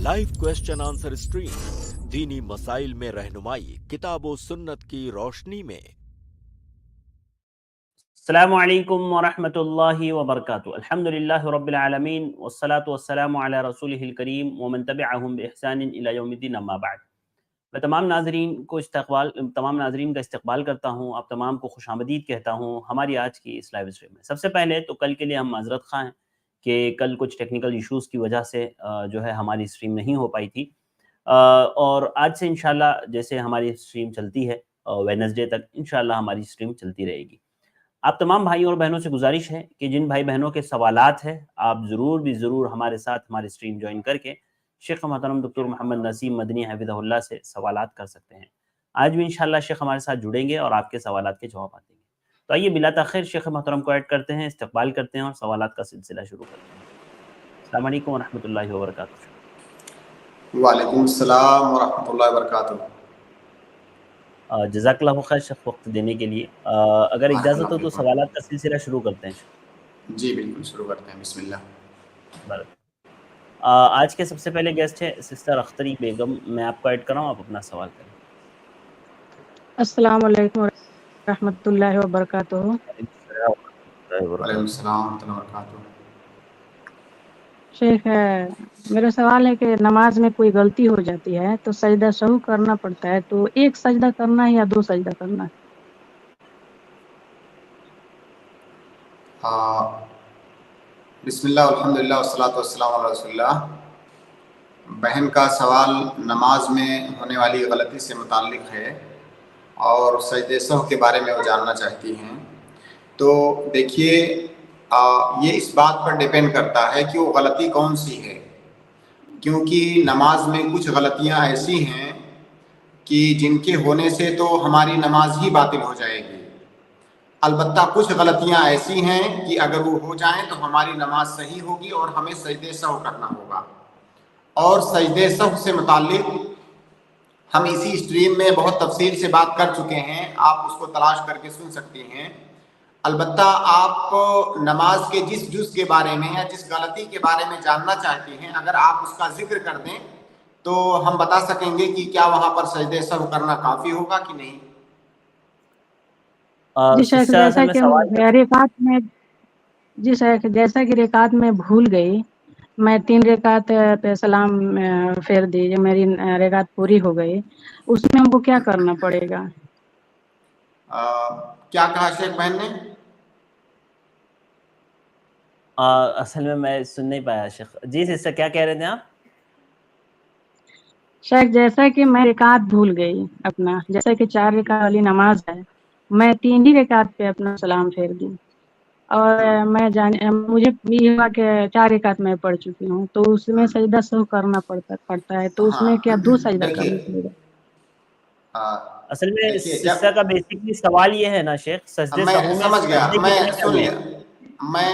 Live question answer stream दीनी मसाइल में रहनुमाई किताब व सुन्नत की रोशनी में। अस्सलामु अलैकुम व रहमतुल्लाहि व बरकातुहू। अल्हम्दुलिल्लाहि रब्बिल आलमीन वस्सलातु वस्सलामु अला रसूलिहिल करीम व मन तबिअहुम बि इहसानिन इला यौमिद्दीन अम्मा बाद। मैं तमाम नाज़रीन का इस्तकबाल करता हूँ, आप तमाम को खुशामदीद कहता हूँ हमारी आज की इस लाइव स्ट्रीम में। सबसे पहले तो कल के लिए हम माज़रत ख़्वाह हैं कि कल कुछ टेक्निकल इश्यूज़ की वजह से जो है हमारी स्ट्रीम नहीं हो पाई थी, और आज से इंशाल्लाह जैसे हमारी स्ट्रीम चलती है वेडनेसडे तक इंशाल्लाह हमारी स्ट्रीम चलती रहेगी। आप तमाम भाइयों और बहनों से गुजारिश है कि जिन भाई बहनों के सवालात हैं आप ज़रूर हमारे साथ हमारी स्ट्रीम ज्वाइन करके शेख मोहतरम डॉक्टर मोहम्मद नसीम मदनी हफिज़हुल्लाह से सवालात कर सकते हैं। आज भी इंशाल्लाह शेख हमारे साथ जुड़ेंगे और आपके सवालात के जवाब देंगे। तो आइए बिला ताख़िर शेख मोहतरम को ऐड करते हैं, इस्तकबाल करते हैं और सवालात का सिलसिला शुरू करते हैं। अस्सलामु अलैकुम व रहमतुल्लाहि व बरकातुहू। वालेकुम अस्सलाम व रहमतुल्लाहि व बरकातुहू। जज़ाकल्लाहु खैर शेख वक्त देने के लिए। अगर इजाज़त हो तो सवालात का सिलसिला शुरू करते हैं शेख। जी बिल्कुल शुरू करते हैं, बिस्मिल्लाह। आज के सबसे पहले गेस्ट है सिस्टर अख्तरी बेगम, मैं आपको ऐड कर रहा हूँ, आप अपना सवाल करें। अस्सलामु अलैकुम रहमतुल्लाहि व बरकातुहू। वालेकुम अस्सलाम व बरकातुहू। शेख, मेरा सवाल है कि नमाज में कोई गलती हो जाती है तो सजदा सहू करना पड़ता है, तो एक सजदा करना है या दो सजदा करना है? बिस्मिल्लाह अल्हम्दुलिल्लाह वस्सलातु वस्सलामु अला रसूलिल्लाह। बहन का सवाल नमाज में होने वाली गलती से मुताल्लिक़ है और सजदे सहू के बारे में वो जानना चाहती हैं। तो देखिए, ये इस बात पर डिपेंड करता है कि वो गलती कौन सी है, क्योंकि नमाज में कुछ गलतियां ऐसी हैं कि जिनके होने से तो हमारी नमाज ही बातिल हो जाएगी। अलबत्ता कुछ गलतियां ऐसी हैं कि अगर वो हो जाएं तो हमारी नमाज सही होगी और हमें सजदे सहू करना होगा। और सजदे सहू से मुताल्लिक़ हम इसी स्ट्रीम में बहुत तफसील से बात कर चुके हैं, आप उसको तलाश करके सुन सकती हैं। अलबत्ता आप नमाज के जिस जुज़ के बारे में या जिस गलती के बारे में जानना चाहती हैं, अगर आप उसका जिक्र कर दें तो हम बता सकेंगे कि क्या वहाँ पर सजदे सहू करना काफ़ी होगा कि नहीं। जी शेख, जैसा कि रेकात में भूल गई, मैं 3 रेकात पे सलाम फेर दी, जब मेरी रेकात पूरी हो गई, उसमें हमको क्या करना पड़ेगा? क्या कहा शेख बहन ने? असल में मैं सुन नहीं पाया शेख जी। सिस्टर क्या कह रहे थे आप? शेख, जैसा कि मैं रेकात भूल गई अपना, जैसा कि 4 रेकात वाली नमाज है, मैं 3 ही रेकात पे अपना सलाम फेर दी और मुझे ये हुआ कि 4 रेकात मैं पढ़ चुकी हूँ, तो उसमें सजदा सहू करना पड़ता है, तो उसमें क्या 2 सजदा करना पड़ेगा? असल में सिस्टर का बेसिकली सवाल ये है ना शेख, सजदे सहू में समझ गया, मैं सुन लिया। मैं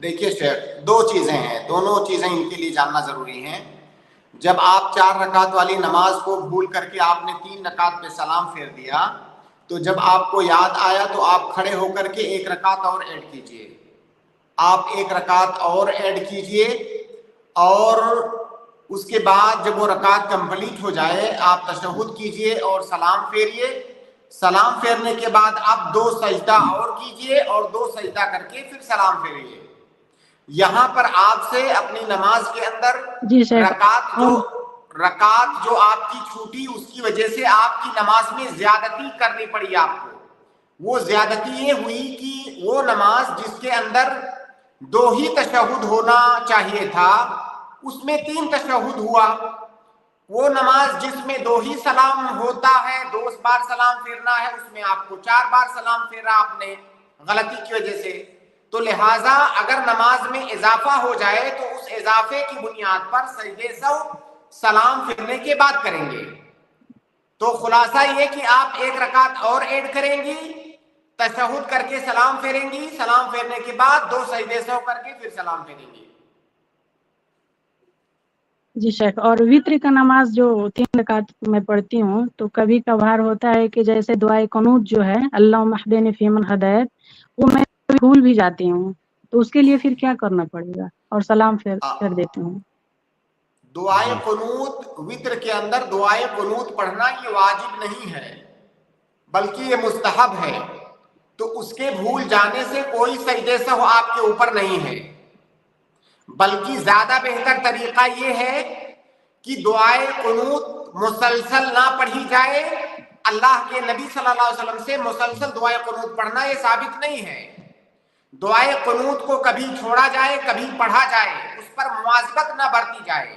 देखिए शेख, 2 चीज़ें हैं, दोनों चीज़ें इनके लिए जानना ज़रूरी हैं। जब आप 4 रकात वाली नमाज को भूल करके आपने 3 रकात पे सलाम फेर दिया, तो जब आपको याद आया तो आप खड़े होकर के 1 रकात और ऐड कीजिए। आप 1 रकात और ऐड कीजिए और उसके बाद जब वो रकात कंप्लीट हो जाए आप तशहुद कीजिए और सलाम फेरिए। सलाम फेरने के बाद आप 2 सजदा और कीजिए और 2 सजदा करके फिर सलाम फेरिए। यहाँ पर आपसे अपनी नमाज के अंदर रकात जो आपकी छूटी, उसकी वजह से आपकी नमाज में ज्यादती करनी पड़ी आपको। वो ज्यादती ये हुई कि वो नमाज जिसके अंदर 2 ही तशहुद होना चाहिए था, उसमें 3 तशहुद हुआ। वो नमाज जिसमें 2 ही सलाम होता है, 2 बार सलाम फेरना है, उसमें आपको 4 बार सलाम फेरा आपने गलती की वजह से। तो लिहाजा अगर नमाज में इजाफा हो जाए तो उस इजाफे की बुनियाद पर सजदे सहू सलाम फेरने के बाद करेंगे। तो खुलासा ये कि आप 1 रकात और ऐड करेंगी, तशहुद करके सलाम फेरेंगी, सलाम फेरने के बाद 2 सजदे सहू करके फिर सलाम फेरेंगी। जी शेख, और वित्र का नमाज जो 3 रकात में पढ़ती हूँ, तो कभी कभार होता है कि जैसे दुआए कुनूत जो है, अल्लाहुम्मा हदीनी फीमन हदैत, वो मैं भूल भी जाती हूँ, तो उसके लिए फिर क्या करना पड़ेगा? और सलाम फेर देती हूँ। दुआए कुनूत वित्र के अंदर दुआए कुनूत पढ़ना ये वाजिब नहीं है, बल्कि ये मुस्तहब है। तो उसके भूल जाने से कोई सजदे सहव आपके ऊपर नहीं है, बल्कि ज्यादा बेहतर तरीका ये है कि दुआए कुनूत मुसलसल ना पढ़ी जाए। अल्लाह के नबी सल्लल्लाहु अलैहि वसल्लम से मुसलसल दुआए कुनूत पढ़ना ये साबित नहीं है। दुआए कुनूत को कभी छोड़ा जाए, कभी पढ़ा जाए, उस पर मुवाज़बत ना बरती जाए।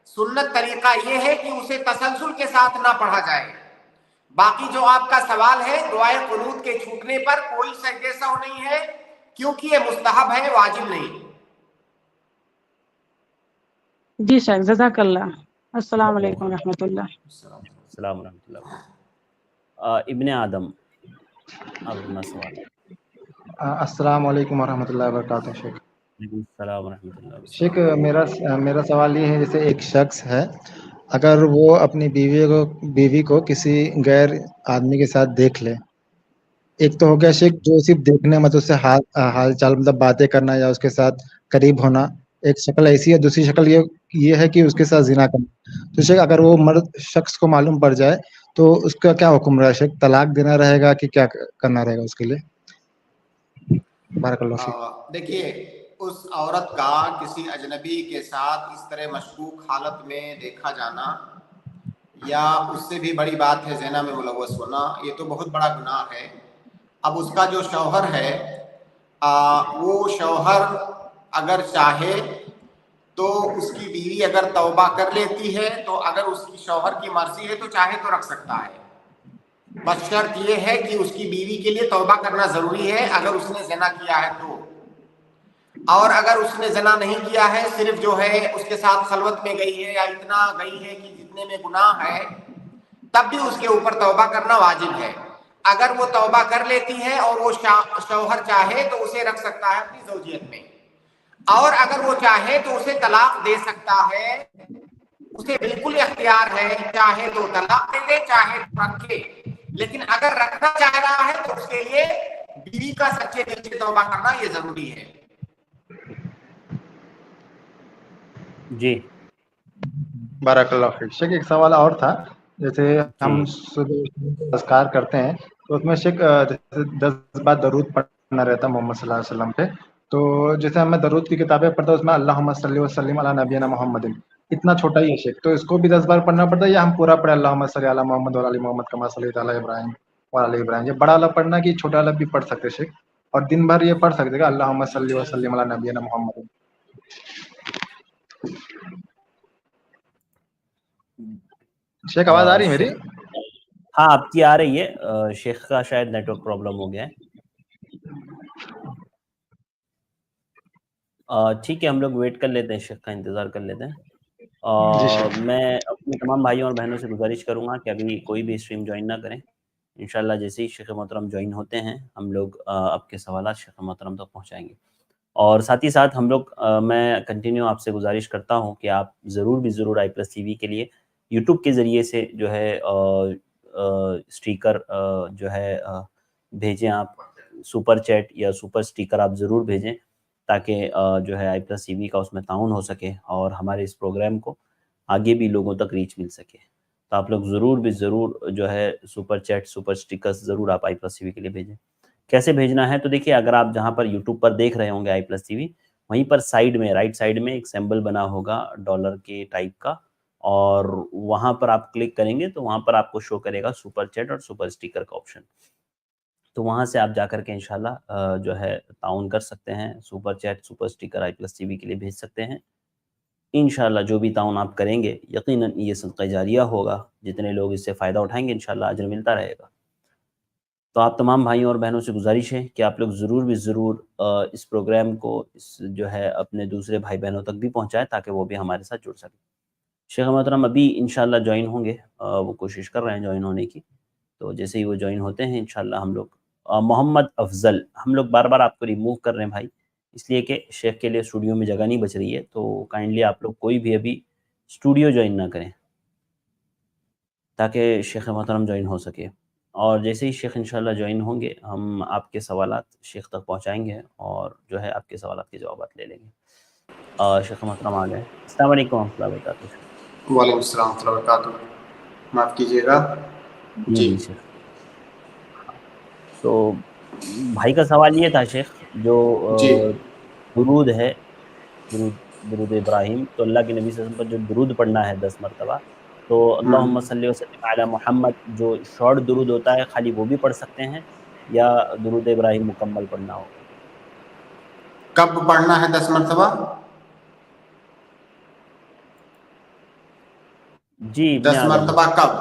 सुन्नत तरीका ये है कि उसे तसलसल के साथ ना पढ़ा जाए। बाकी जो आपका सवाल है, दुआए कुनूत के छूटने पर कोई सजदे सहव नहीं है, क्योंकि ये मुस्तहब है, वाजिब नहीं। जी सर, जज़ाकल्लाह। अस्सलाम वालेकुम रहमतुल्लाह। अस्सलाम वालेकुम। इब्ने आदम, आप अपना सवाल। अस्सलाम वालेकुम वरहमतुल्लाहि वबरकातुहू। शेख अस्सलाम वरहमतुल्लाहि शेख, मेरा सवाल ये है, जैसे एक शख्स है, अगर वो अपनी बीवी को किसी गैर आदमी के साथ देख ले, एक तो हो गया शेख जो सिर्फ देखने मतलब उससे हाल चाल मतलब बातें करना या उसके साथ करीब होना, एक शक्ल ऐसी है। दूसरी शक्ल ये है कि उसके साथ जिना करना। तो शेख अगर वो मर्द शख्स को मालूम पड़ जाए तो उसका क्या हुक्म रहा है शेख? तलाक देना रहेगा कि क्या करना रहेगा उसके लिए? बारकल्लाह फीक। देखिए, उस औरत का किसी अजनबी के साथ इस तरह मशकूक हालत में देखा जाना, या उससे भी बड़ी बात है ज़िना में मुलव्वस होना, ये तो बहुत बड़ा गुनाह है। अब उसका जो शौहर है, वो शौहर अगर चाहे तो उसकी बीवी अगर तौबा कर लेती है, तो अगर उसकी शौहर की मर्जी है तो चाहे तो रख सकता है। बस शर्त ये है कि उसकी बीवी के लिए तौबा करना ज़रूरी है अगर उसने ज़िना किया है तो। और अगर उसने ज़िना नहीं किया है, सिर्फ जो है उसके साथ खलवत में गई है या इतना गई है कि जितने में गुनाह है, तब भी उसके ऊपर तौबा करना वाजिब है। अगर वो तौबा कर लेती है और वो शौहर चाहे तो उसे रख सकता है अपनी ज़ौजियत में, और अगर वो चाहे तो उसे तलाक दे सकता है। उसे बिल्कुल इख्तियार है, चाहे तो तलाक दे दे, चाहे तो रखे। लेकिन अगर रखना चाह रहा है तो उसके लिए बीवी का सच्चे दिल से तौबा करना ये जरूरी है। जी, बारकल्लाह फीक। शेख एक सवाल और था, जैसे हम सुबह अज़कार करते हैं तो उसमें शेख जैसे 10 बार दरूद पढ़ना रहता है मोहम्मद सल्लल्लाहु अलैहि वसल्लम पे। तो जैसे मैं दरूद की किताबें पढ़ता हूँ उसमें अल्लाहुम्मा सल्ली व सल्लिम अला नबीना मोहम्मदिन, इतना छोटा ही है शेख। तो इसको भी 10 बार पढ़ना पड़ता है या हम पूरा पढ़े अल्लाहुम्मा सल्ली अला मोहम्मद व अली मोहम्मद कमा सल्लैता अला इब्राहिम व अला इब्राहिम? ये बड़ा वाला पढ़ना कि छोटा वाला भी पढ़ सकते शेख? और दिन भर ये पढ़ सकते हैं अल्लाहुम्मा सल्ली व सल्लिम अला नबीना मोहम्मद? शेख आवाज आ रही है मेरी? हाँ, आपकी आ रही है। शेख का शायद नेटवर्क प्रॉब्लम हो गया है। ठीक है, हम लोग वेट कर लेते हैं, शेख का इंतज़ार कर लेते हैं। मैं अपने तमाम भाइयों और बहनों से गुजारिश करूँगा कि अभी कोई भी स्ट्रीम ज्वाइन ना करें। इंशाल्लाह जैसे ही शेख मोहतरम ज्वाइन होते हैं, हम लोग आपके सवालात शेख मोहतरम तक पहुँचाएँगे। और साथ ही साथ हम लोग मैं कंटिन्यू आपसे गुजारिश करता हूँ कि आप ज़रूर i+tv के लिए यूट्यूब के ज़रिए से जो है स्टिकर जो है भेजें आप, सुपर चैट या सुपर स्टिकर आप ज़रूर भेजें, ताकि जो है i+tv का उसमें ताउन हो सके और हमारे इस प्रोग्राम को आगे भी लोगों तक रीच मिल सके। तो आप लोग ज़रूर जो है सुपर चैट, सुपर स्टिकर्स ज़रूर आप i+tv के लिए भेजें। कैसे भेजना है? तो देखिए, अगर आप जहाँ पर यूट्यूब पर देख रहे होंगे i+tv, वहीं पर साइड में, राइट साइड में एक सिंबल बना होगा डॉलर के टाइप का, और वहाँ पर आप क्लिक करेंगे तो वहाँ पर आपको शो करेगा सुपर चैट और सुपर स्टिकर का ऑप्शन। तो वहाँ से आप जाकर के इंशाल्लाह जो है ताउन कर सकते हैं, super chat, super sticker i+tv के लिए भेज सकते हैं। इंशाल्लाह जो भी ताउन आप करेंगे, यकीनन ये सदका जारिया होगा। जितने लोग इससे फ़ायदा उठाएंगे इंशाल्लाह अजर मिलता रहेगा। तो आप तमाम भाइयों और बहनों से गुजारिश है कि आप लोग ज़रूर इस प्रोग्राम को जो है अपने दूसरे भाई बहनों तक भी पहुँचाएँ, ताकि वो भी हमारे साथ जुड़ सकें। शेख मोहतरम अभी इंशाल्लाह ज्वाइन होंगे, वो कोशिश कर रहे हैं ज्वाइन होने की। तो जैसे ही वो ज्वाइन होते हैं इंशाल्लाह हम लोग मोहम्मद अफजल, हम लोग बार बार आपको रिमूव कर रहे हैं भाई, इसलिए कि शेख के लिए स्टूडियो में जगह नहीं बच रही है। तो काइंडली आप लोग कोई भी अभी स्टूडियो ज्वाइन ना करें, ताकि शेख मोहतरम ज्वाइन हो सके। और जैसे ही शेख इंशाल्लाह ज्वाइन होंगे, हम आपके सवालात शेख तक पहुंचाएंगे और जो है आपके सवालात के जवाब ले लेंगे। शेख मोहतरम आ गए। अस्सलाम वालेकुम व रहमतुल्लाहि व बरकातुहू। वालेकुम अस्सलाम व रहमतुल्लाहि व बरकातुहू। माफ कीजिएगा जी। शेख। तो भाई का सवाल ये था शेख, जो जी दुरूद है, दुरूद इब्राहिम, तो अल्लाह के नबी सल्लल्लाहु अलैहि वसल्लम पर जो दुरूद पढ़ना है 10 मरतबा, तो अल्लाहुम्मा सल्ली व सल्लिम अला मुहम्मद जो शॉर्ट दुरूद होता है खाली वो भी पढ़ सकते हैं, या दुरूद इब्राहिम मुकम्मल पढ़ना होगा? कब पढ़ना है 10 मरतबा? जी 10 मरतबा कब?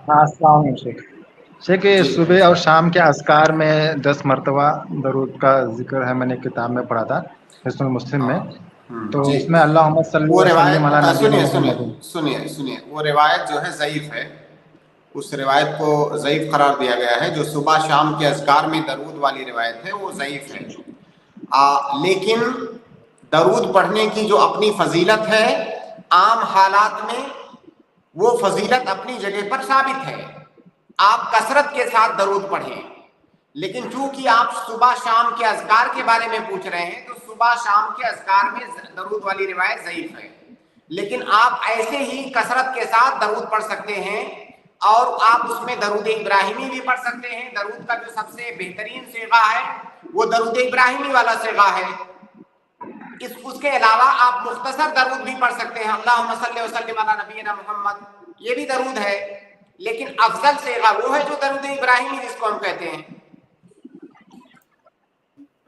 हाँ, अस्सलाम वालेकुम शेख। शेख ये जी। सुबह और शाम के अस्कार में 10 मरतबा दरूद का जिक्र है, मैंने किताब में पढ़ा था, हिस्नुल मुस्लिम में। तो जी। उसमें अल्लाहुम्मा सल्ली वो व सल्लिम अला रिवायत नबीना सुनिए सुनिए मुहम्मद। सुनिए सुनिए, वो रिवायत जो है ज़ईफ है, उस रिवायत को ज़ईफ करार दिया गया है। जो सुबह शाम के अज़कार में दरूद वाली रिवायत है वो ज़ईफ है। लेकिन दरूद पढ़ने की जो अपनी फजीलत है, आम हालात में वो फजीलत अपनी जगह पर साबित है। आप कसरत के साथ दरूद पढ़ें, लेकिन चूंकि आप सुबह शाम के अज़कार के बारे में पूछ रहे हैं, तो सुबह शाम के अज़कार में दरूद वाली रिवायत ज़ईफ है। लेकिन आप ऐसे ही कसरत के साथ दरूद पढ़ सकते हैं, और आप उसमें दरूद इब्राहिमी भी पढ़ सकते हैं। दरूद का जो सबसे बेहतरीन सेगा है वो दरूद इब्राहिमी वाला सेगा है। उसके अलावा आप मुख्तसर दरूद भी पढ़ सकते हैं, अल्लाहुम्मा सल्ली व सल्लिम अला नबीना मुहम्मद, ये भी दरूद है। लेकिन अफजल सेगा वो है जो दरूद इब्राहिमी जिसको हम कहते हैं।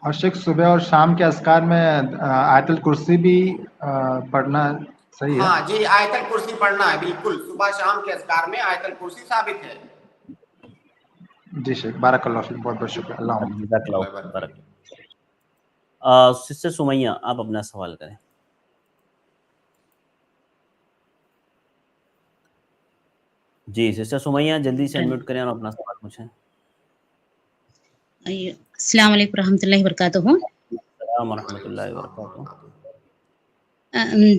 और शेख सुबह और शाम के अस्कार में आयतुल कुर्सी भी पढ़ना सही है? हाँ जी, आयतुल कुर्सी पढ़ना है, बिल्कुल। सुबह शाम के अज़कार में आयतुल कुर्सी साबित है। जी शेख, बारकल्लाह फीक, बहुत बहुत शुक्रिया। अल्लाह। सिस्टर सुमैया, आप अपना सवाल करें। जी सिस्टर सुमैया, जल्दी से अनम्यूट करें और अपना सवाल पूछें। अस्सलाम वालेकुम रहमतुल्लाहि वबरकातुहू। अस्सलाम रहमतुल्लाहि वबरकातुहू।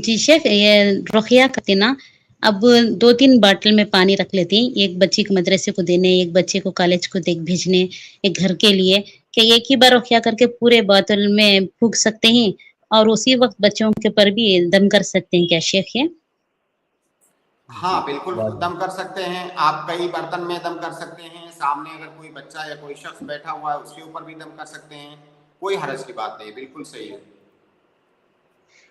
जी शेख, ये रुक़िया करती ना, अब 2-3 बॉटल में पानी रख लेती, एक बच्ची को मदरसे को देने, एक बच्चे को कॉलेज को भेजने, एक घर के लिए, कि एक ही बार रुक़िया करके पूरे बोतल में फूँक सकते हैं और उसी वक्त बच्चों के पर भी दम कर सकते हैं क्या शेख ये? हाँ बिल्कुल दम कर सकते हैं। आप कई बर्तन में दम कर सकते हैं, सामने अगर कोई बच्चा या कोई शख्स बैठा हुआ है उसके ऊपर भी दम कर सकते हैं, कोई हरज की बात नहीं, बिल्कुल सही है।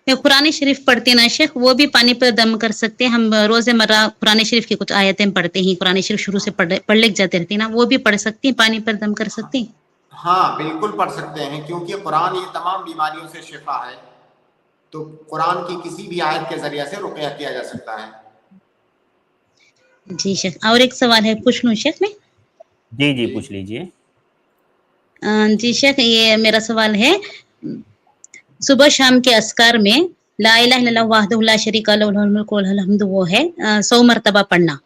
कुरान शरीफ पढ़ते ना शेख, वो भी पानी पर दम कर सकते हैं? हम रोज़मर्रा कुरान शरीफ की कुछ आयतें पढ़ते हैं, कुरान शरीफ शुरू से पढ़ लिख जाते रहते हैं ना, वो भी पढ़ सकती हैं, पानी पर दम कर सकती हैं? हाँ बिल्कुल पढ़ सकते हैं, क्योंकि कुरान ये तमाम बीमारियों से शिफा है, तो कुरान की किसी भी आयत के जरिए से रुक़या किया जा सकता है। जी शेख, और एक सवाल है, पूछ लूँ शेख मैं? जी जी पूछ लीजिए। जी शेख, ये मेरा सवाल है, सुबह शाम के अस्कार में ला इलाहा इल्लल्लाह वहदहु ला शरीका लहु लहुल मुल्कु व लहुल हम्दु वो है 100 मरतबा पढ़ना,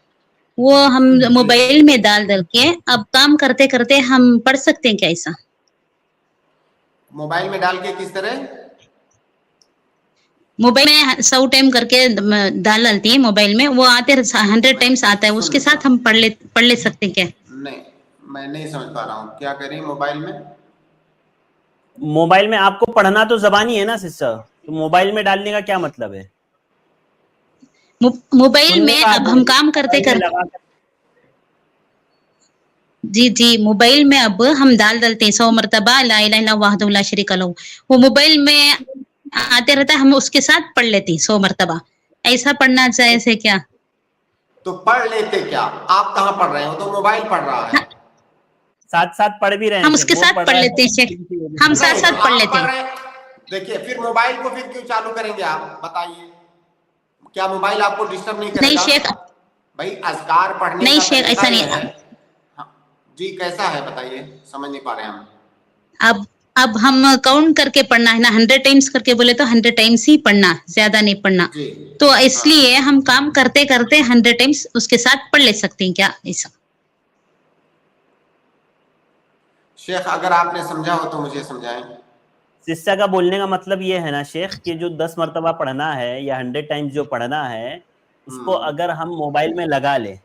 वो हम मोबाइल में डाल के अब काम करते करते हम पढ़ सकते हैं क्या ऐसा? मोबाइल में डाल के किस तरह? मोबाइल में 100 टाइम करके डालती है मोबाइल में, वो आते 100 टाइम्स आता है, उसके साथ हम पढ़ ले सकते हैं क्या? नहीं, मैं नहीं समझ पा रहा हूँ, क्या कह रही है मोबाइल में? मोबाइल में आपको पढ़ना तो ज़बानी है ना सिस्टर, तो मोबाइल में डालने का क्या मतलब है? मोबाइल में अब हम काम करते जी जी, मोबाइल में अब हम डालते हैं 100 मरतबा ला इलाहा इल्लल्लाह वहदहु ला शरीका लहु, वो मोबाइल में आते रहता है, हम उसके साथ पढ़ लेते हैं 100 मरतबा, ऐसा पढ़ना जायज़ है क्या? तो पढ़ लेते क्या? आप कहाँ पढ़ रहे हो? तो मोबाइल पढ़ रहा है। साथ साथ पढ़ भी रहे हैं, हम उसके साथ पढ़ लेते हैं शेख, हम साथ साथ पढ़ लेते हैं। देखिए, फिर मोबाइल को फिर क्यों चालू करेंगे आप, बताइए? क्या मोबाइल आपको डिस्टर्ब नहीं करेगा? नहीं शेख, भाई अज़कार पढ़ने नहीं का शेख, ऐसा नहीं है। हाँ, जी कैसा है बताइए, समझ नहीं पा रहे हम। अब हम काउंट करके पढ़ना है ना, 100 टाइम्स करके बोले तो 100 टाइम्स ही पढ़ना, ज्यादा नहीं पढ़ना, तो इसलिए हम काम करते करते 100 टाइम्स उसके साथ पढ़ ले सकते हैं क्या ऐसा? शेख अगर आपने समझा हो तो मुझे समझाएं। सिस्टर का बोलने का मतलब ये है ना शेख कि जो 10 मरतबा पढ़ना है या 100 टाइम्स जो पढ़ना है, उसको अगर हम मोबाइल में लगा ले,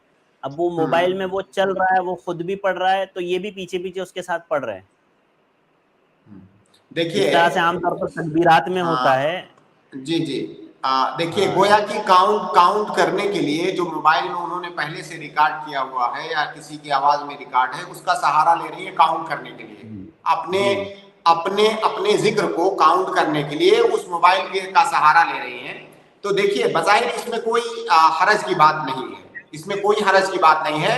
अब वो मोबाइल में वो चल रहा है, वो खुद भी पढ़ रहा है, तो ये भी पीछे पीछे उसके साथ पढ़ रहे हैं। देखिए इस तरह से आमतौर पर तकबीरात में होता है। जी जी, دیکھیے گویا کہ کاؤنٹ کرنے کے لیے جو موبائل میں انہوں نے پہلے سے ریکارڈ کیا ہوا ہے یا کسی کی آواز میں ریکارڈ ہے اس کا سہارا لے رہی ہے کاؤنٹ کرنے کے لیے، اپنے ذکر کو کاؤنٹ کرنے کے لیے اس موبائل کا سہارا لے رہی ہیں. تو دیکھیے بظاہر اس میں کوئی حرج کی بات نہیں ہے، اس میں کوئی حرج کی بات نہیں ہے.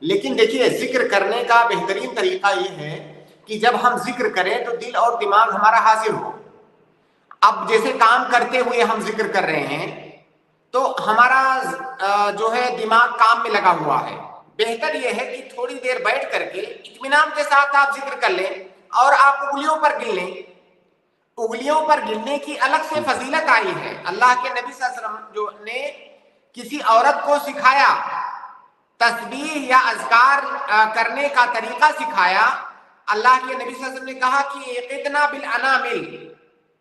لیکن دیکھیے ذکر کرنے کا بہترین طریقہ یہ ہے کہ جب ہم ذکر کریں تو دل اور دماغ ہمارا حاضر ہو. اب جیسے کام کرتے ہوئے ہم ذکر کر رہے ہیں تو ہمارا جو ہے دماغ کام میں لگا ہوا ہے. بہتر یہ ہے کہ تھوڑی دیر بیٹھ کر کے اطمینان کے ساتھ آپ ذکر کر لیں اور آپ انگلیوں پر گن لیں. انگلیوں پر گننے کی الگ سے فضیلت آئی ہے. اللہ کے نبی صلی اللہ علیہ وسلم جو نے کسی عورت کو سکھایا، تسبیح یا اذکار کرنے کا طریقہ سکھایا. اللہ کے نبی صلی اللہ علیہ وسلم نے کہا کہ اقتنا بالانامل،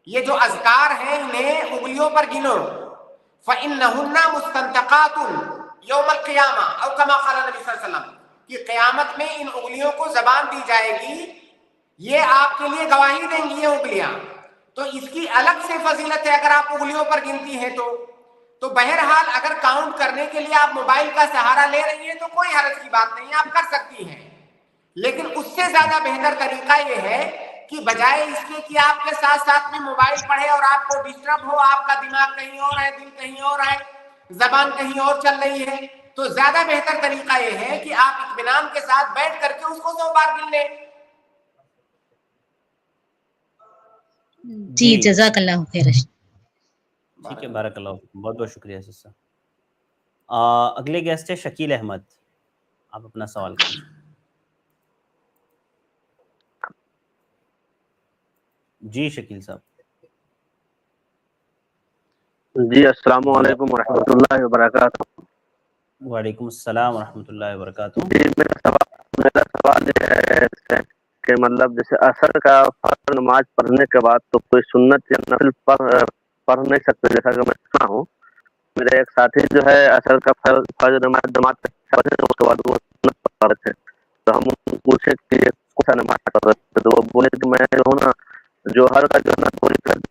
یہ جو اذکار ہیں انہیں انگلیوں پر گنو. فإنہن مستنطقات یوم القیامہ او کما قال نبی صلی اللہ علیہ وسلم، کہ قیامت میں ان انگلیوں کو زبان دی جائے گی، یہ آپ کے لیے گواہی دیں گی یہ انگلیاں. تو اس کی الگ سے فضیلت ہے اگر آپ انگلیوں پر گنتی ہیں تو بہرحال اگر کاؤنٹ کرنے کے لیے آپ موبائل کا سہارا لے رہی ہیں تو کوئی حرج کی بات نہیں، آپ کر سکتی ہیں. لیکن اس سے زیادہ بہتر طریقہ یہ ہے کہ بجائے اس کے کہ آپ کے ساتھ ساتھ میں موبائل پڑھے اور آپ کو ڈسٹرب ہو، آپ کا دماغ کہیں اور ہے، دل کہیں اور ہے، زبان کہیں اور چل رہی ہے، تو زیادہ بہتر طریقہ یہ ہے کہ آپ اطمینان کے ساتھ بیٹھ کر کے اس کو 100 بار گن لیں. جی جزاک اللہ خیر. ٹھیک ہے، بارک اللہ، بہت بہت شکریہ سسٹر. اگلے گیسٹ ہے شکیل احمد، آپ اپنا سوال کریں. جی شکیل صاحب. جی السلام علیکم ورحمۃ اللہ وبرکاتہ. وعلیکم السلام ورحمۃ اللہ وبرکاتہ. جی میرا سوال یہ ہے کہ مطلب جیسے عصر کا فرض نماز پڑھنے کے بعد تو کوئی سنت یا نفل پڑھ نہیں سکتے، جیسا کہ میں سنا ہوں. میرے ایک ساتھی جو ہے عصر کا فرض نماز جماعت اس کے بعد وہ سنت پڑھ رہے تھے، تو ہم پوچھے کہ کون سا نماز پڑھ رہے تھے، تو وہ بولے کہ میں جو ہوں نا جوہر کا جو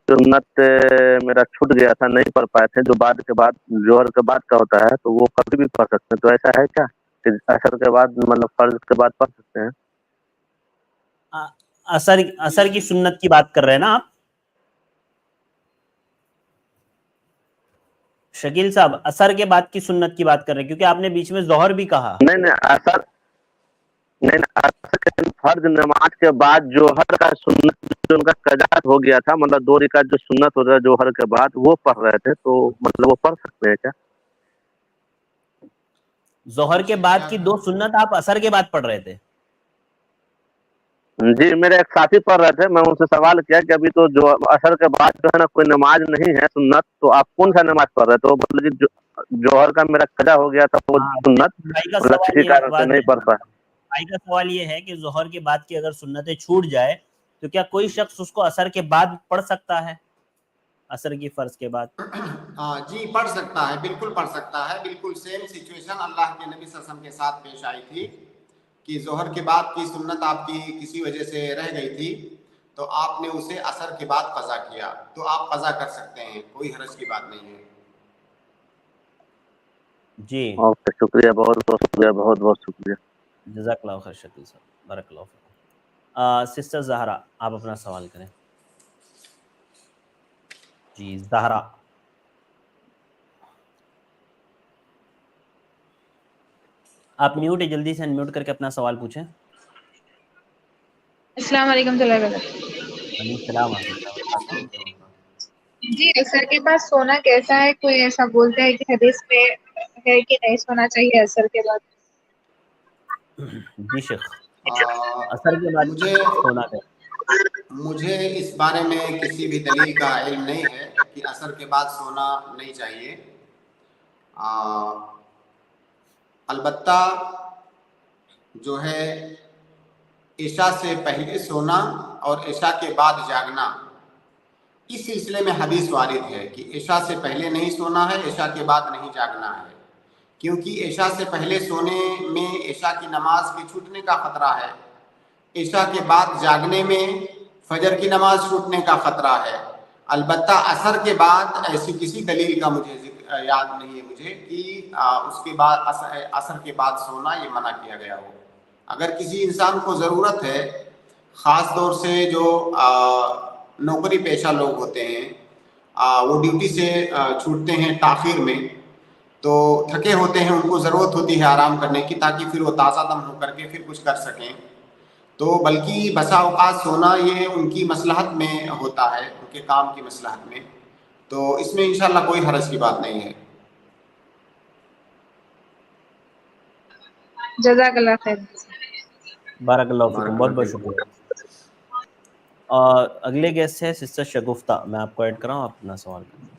سنت میرا چھوٹ گیا تھا، نہیں پڑھ پائے تھے، جو بعد کے بعد جوہر کے بعد کا ہوتا ہے تو وہ کبھی بھی پڑھ سکتے ہیں. تو ایسا ہے کیا کہ عصر کے بعد مطلب فرض کے بعد پڑھ سکتے ہیں؟ عصر کی سنت کی بات کر رہے ہیں نا آپ شکیل صاحب؟ عصر کے بعد کی سنت کی بات کر رہے ہیں کیونکہ آپ نے بیچ میں ظہر بھی کہا. نہیں عصر کے فرض نماز کے بعد جوہر کا سنت جو ان کا قضا ہو گیا تھا، مطلب 2 رکعت جو سنت ہوتا ہے جوہر کے بعد وہ پڑھ رہے تھے، تو مطلب وہ پڑھ سکتے ہیں کیا؟ ظہر کے بعد کی 2 سنت آپ عصر کے بعد پڑھ رہے تھے؟ جی میرے ایک ساتھی پڑھ رہے تھے، میں ان سے سوال کیا کہ ابھی تو جو عصر کے بعد جو ہے نا کوئی نماز نہیں ہے سنت، تو آپ کون سا نماز پڑھ رہے تھے؟ وہ بولے کہ جوہر کا میرا قضا ہو گیا تھا وہ سنت مطلب کسی کارن سے نہیں پڑھ پایا. بھائی کا سوال یہ ہے کہ ظہر کے بعد کی اگر سنتیں چھوٹ جائے تو کیا کوئی شخص اس کو عصر کے بعد پڑھ سکتا ہے، عصر کی فرض کے بعد؟ جی پڑھ سکتا ہے، بالکل پڑھ سکتا ہے. بالکل سیم سچویشن اللہ کے نبی صلی اللہ علیہ وسلم کے ساتھ پیش آئی تھی کہ ظہر کے بعد کی سنت آپ کی کسی وجہ سے رہ گئی تھی تو آپ نے اسے عصر کے بعد قضا کیا، تو آپ قضا کر سکتے ہیں، کوئی حرج کی بات نہیں ہے. جی اوکے، شکریہ، بہت بہت شکریہ، بہت بہت شکریہ. جزاک اللہ خیر شکیل صاحب، بارک اللہ فیکم. سسٹر زہرا، آپ اپنا سوال کریں. جی زہرا. آپ میوٹ ہے، جلدی سے انمیوٹ کر کے اپنا سوال پوچھیں. السلام علیکم ورحمۃ اللہ وبرکاتہ. وعلیکم السلام ورحمۃ اللہ وبرکاتہ. جی عصر کے بعد سونا کیسا ہے؟ کوئی ایسا بولتا ہے کہ حدیث میں ہے کہ نہیں سونا چاہیے عصر کے بعد؟ جی شیخ، عصر کے بعد سونا ہے. مجھے اس بارے میں کسی بھی دلیل کا علم نہیں ہے کہ عصر کے بعد سونا نہیں چاہیے. البتہ جو ہے عشاء سے پہلے سونا اور عشاء کے بعد جاگنا، اس سلسلے میں حدیث وارد ہے کہ عشاء سے پہلے نہیں سونا ہے، عشاء کے بعد نہیں جاگنا ہے، کیونکہ عشاء سے پہلے سونے میں عشاء کی نماز کے چھوٹنے کا خطرہ ہے، عشاء کے بعد جاگنے میں فجر کی نماز چھوٹنے کا خطرہ ہے، البتہ اثر کے بعد ایسی کسی دلیل کا مجھے یاد نہیں ہے مجھے کہ اس کے بعد اثر کے بعد سونا یہ منع کیا گیا ہو. اگر کسی انسان کو ضرورت ہے، خاص طور سے جو نوکری پیشہ لوگ ہوتے ہیں، وہ ڈیوٹی سے چھوٹتے ہیں تاخیر میں، تو تھکے ہوتے ہیں، ان کو ضرورت ہوتی ہے آرام کرنے کی تاکہ پھر وہ تازہ دم ہو کر کے پھر کچھ کر سکیں، تو بلکہ بسا اوقات سونا یہ ان کی مصلحت میں ہوتا ہے، ان کے کام کی مصلحت میں، تو اس میں انشاءاللہ کوئی حرج کی بات نہیں ہے. جزاک اللہ خیر. بارک اللہ فیکم، بہت بہت شکریہ. اگلے گیسٹ ہے سسٹر شگفتہ، میں آپ کو ایڈ کراؤں، آپ اپنا سوال کریں.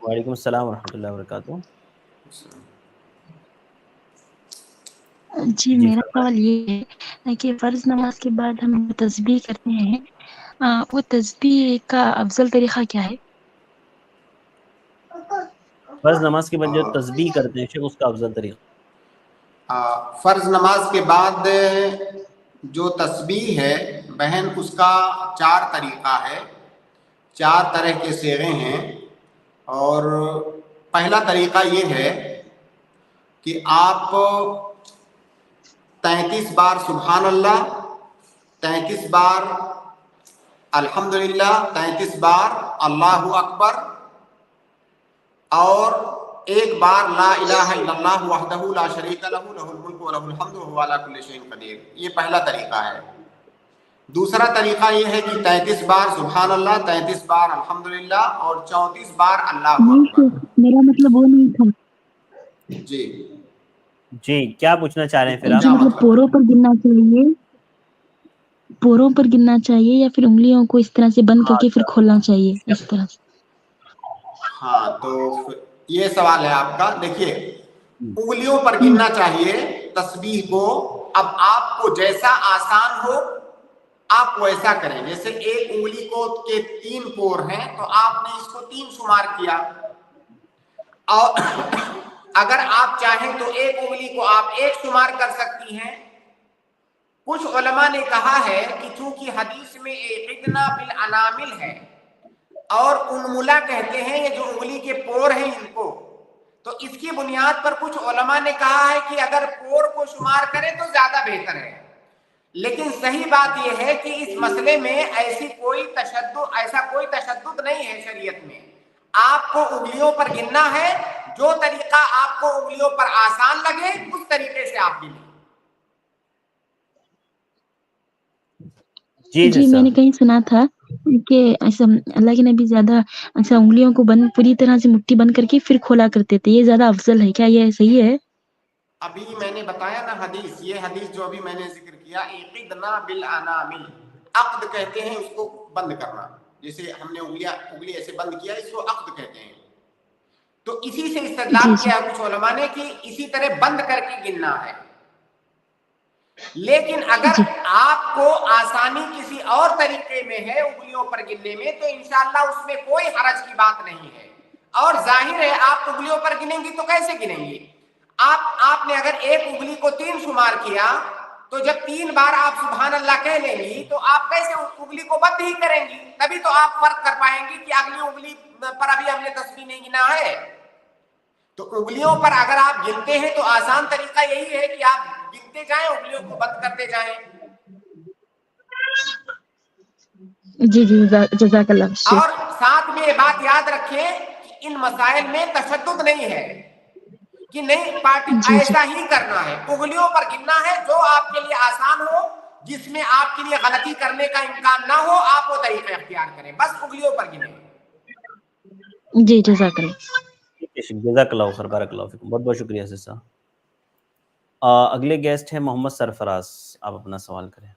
وعلیکم السلام ورحمۃ اللہ وبرکاتہ. جی میرا سوال یہ ہے کہ فرض نماز کے بعد ہم تسبیح کرتے ہیں، وہ تسبیح کا افضل طریقہ کیا ہے؟ فرض نماز کے بعد جو تسبیح کرتے ہیں شیخ، اس کا افضل طریقہ. فرض نماز کے بعد جو تسبیح ہے بہن، اس کا 4 طریقہ ہے، 4 طرح کے صیغے ہیں. اور پہلا طریقہ یہ ہے کہ آپ 33 بار سبحان اللہ، 33 بار الحمدللہ، 33 بار اللہ اکبر، اور 1 بار لا الہ الا اللہ وحدہ لا شریک لہ لہ الملک و لہ الحمد وہو علی کل شیء قدیر. یہ پہلا طریقہ ہے. دوسرا طریقہ یہ ہے کہ 33 بار سبحان اللہ، 33 بار الحمدللہ اور 34 بار اللہ اکبر. میرا مطلب وہ نہیں تھا. جی کیا پوچھنا چاہ رہے ہیں پھر آپ؟ مطلب پوروں پر گننا چاہیے، پوروں پر گننا چاہیے یا پھر انگلیوں کو اس طرح سے بند کر کے پھر کھولنا چاہیے اس طرح سے؟ ہاں تو یہ سوال ہے آپ کا. دیکھیے انگلیوں پر گننا چاہیے تسبیح کو. اب آپ کو جیسا آسان ہو آپ ویسا کریں. جیسے ایک انگلی کو کے 3 پور ہیں تو آپ نے اس کو 3 شمار کیا، اور اگر آپ چاہیں تو ایک انگلی کو آپ 1 شمار کر سکتی ہیں. کچھ علماء نے کہا ہے کہ چونکہ حدیث میں اعقدنا بالانامل ہے اور انملا کہتے ہیں یہ جو انگلی کے پور ہیں ان کو، تو اس کی بنیاد پر کچھ علماء نے کہا ہے کہ اگر پور کو شمار کریں تو زیادہ بہتر ہے. لیکن صحیح بات یہ ہے کہ اس مسئلے میں ایسا کوئی تشدد نہیں ہے شریعت میں. آپ کو انگلیوں پر گننا ہے، جو طریقہ آپ کو انگلیوں پر آسان لگے اس طریقے سے آپ گنیں. جی میں نے کہیں سنا تھا کہ ایسا اللہ کے نبی زیادہ ایسا انگلیوں کو بند پوری طرح سے مٹھی بند کر کے پھر کھولا کرتے تھے، یہ زیادہ افضل ہے. کیا یہ صحیح ہے؟ ابھی میں نے بتایا نا حدیث، یہ حدیث جو ابھی میں نے ذکر کیا، اعقدنا بالانامل، عقد کہتے ہیں اس کو بند کرنا. جیسے ہم نے انگلی ایسے بند کیا، اس کو عقد کہتے ہیں. تو اسی سے استدلال کیا کچھ علماء نے کہ اسی طرح بند کر کے گننا ہے. لیکن اگر آپ کو آسانی کسی اور طریقے میں ہے انگلیوں پر گننے میں تو انشاءاللہ اس میں کوئی حرج کی بات نہیں ہے. اور ظاہر ہے آپ انگلیوں پر گنیں گی تو کیسے گنیں گی؟ آپ نے اگر ایک انگلی کو 3 شمار کیا تو جب 3 بار آپ سبحان اللہ کہہ لیں گی تو آپ کیسے انگلی کو بند ہی کریں گی؟ تبھی تو آپ فرق کر پائیں گی کہ اگلی انگلی پر ابھی ہم نے تسبیح نہیں گنا ہے. تو انگلیوں پر اگر آپ گنتے ہیں تو آسان طریقہ یہی ہے کہ آپ گنتے جائیں، انگلیوں کو بند کرتے جائیں. جی جزاک اللہ. اور ساتھ میں یہ بات یاد رکھیں کہ ان مسائل میں تشدد نہیں ہے کہ نہیں پارٹی ایسا ہی کرنا ہے. انگلیوں پر گننا ہے، جو آپ کے لیے آسان ہو، جس میں آپ کے لیے غلطی کرنے کا امکان نہ ہو، آپ وہ طریقہ اختیار کریں، بس انگلیوں پر گنیں. جی جزاک اللہ. جزاک اللہ خیر، بارک اللہ فیکم، بہت بہت شکریہ سسا. اگلے گیسٹ ہیں محمد سرفراز، آپ اپنا سوال کریں.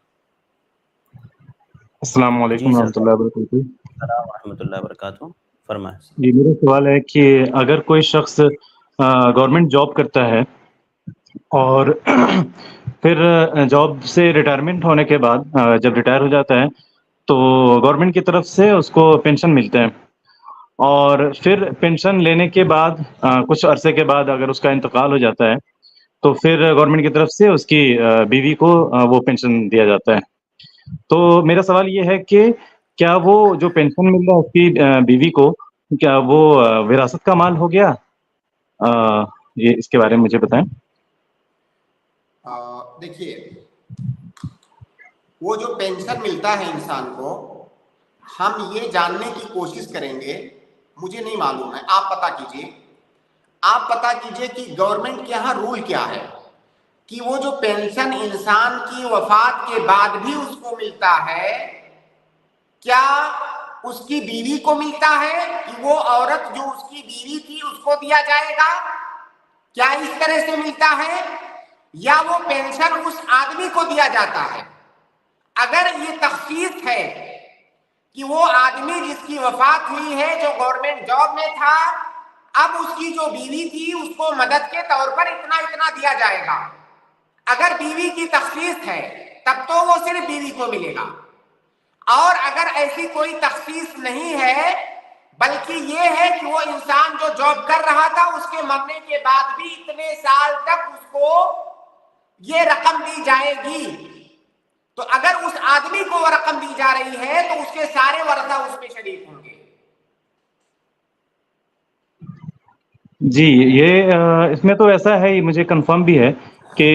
السلام علیکم ورحمۃ اللہ وبرکاتہ. السلام ورحمۃ اللہ وبرکاتہ، فرمائیں. جی میرا سوال ہے کہ اگر کوئی شخص گورنمنٹ جاب کرتا ہے اور پھر جاب سے ریٹائرمنٹ ہونے کے بعد جب ریٹائر ہو جاتا ہے تو گورنمنٹ کی طرف سے اس کو پینشن ملتا ہے، اور پھر پینشن لینے کے بعد کچھ عرصے کے بعد اگر اس کا انتقال ہو جاتا ہے تو پھر گورنمنٹ کی طرف سے اس کی بیوی کو وہ پینشن دیا جاتا ہے. تو میرا سوال یہ ہے کہ کیا وہ جو پینشن مل رہا ہے اس کی بیوی کو، کیا وہ وراثت کا مال ہو گیا؟ یہ اس کے بارے میں مجھے بتائیں. دیکھیے، وہ جو پینشن ملتا ہے انسان کو، ہم یہ جاننے کی کوشش کریں گے، مجھے نہیں معلوم ہے، آپ پتا کیجئے کہ گورنمنٹ کے یہاں رول کیا ہے کہ وہ جو پینشن انسان کی وفات کے بعد بھی اس کو ملتا ہے، کیا اس کی بیوی کو ملتا ہے کہ وہ عورت جو اس کی بیوی تھی اس کو دیا جائے گا؟ کیا اس طرح سے ملتا ہے، یا وہ پینشن اس آدمی کو دیا جاتا ہے؟ اگر یہ تخصیص ہے کہ وہ آدمی جس کی وفات ہوئی ہے، جو گورنمنٹ جاب میں تھا، اب اس کی جو بیوی تھی اس کو مدد کے طور پر اتنا اتنا دیا جائے گا، اگر بیوی کی تخصیص ہے تب تو وہ صرف بیوی کو ملے گا. اور اگر ایسی کوئی تخصیص نہیں ہے، بلکہ یہ ہے کہ وہ انسان جو جاب کر رہا تھا اس کے مرنے کے بعد بھی اتنے سال تک اس کو یہ رقم دی جائے گی، تو اگر اس آدمی کو وہ رقم دی جا رہی ہے تو اس کے سارے ورثہ اس میں شریک ہوں گے. جی، یہ اس میں تو ایسا ہے، یہ مجھے کنفرم بھی ہے کہ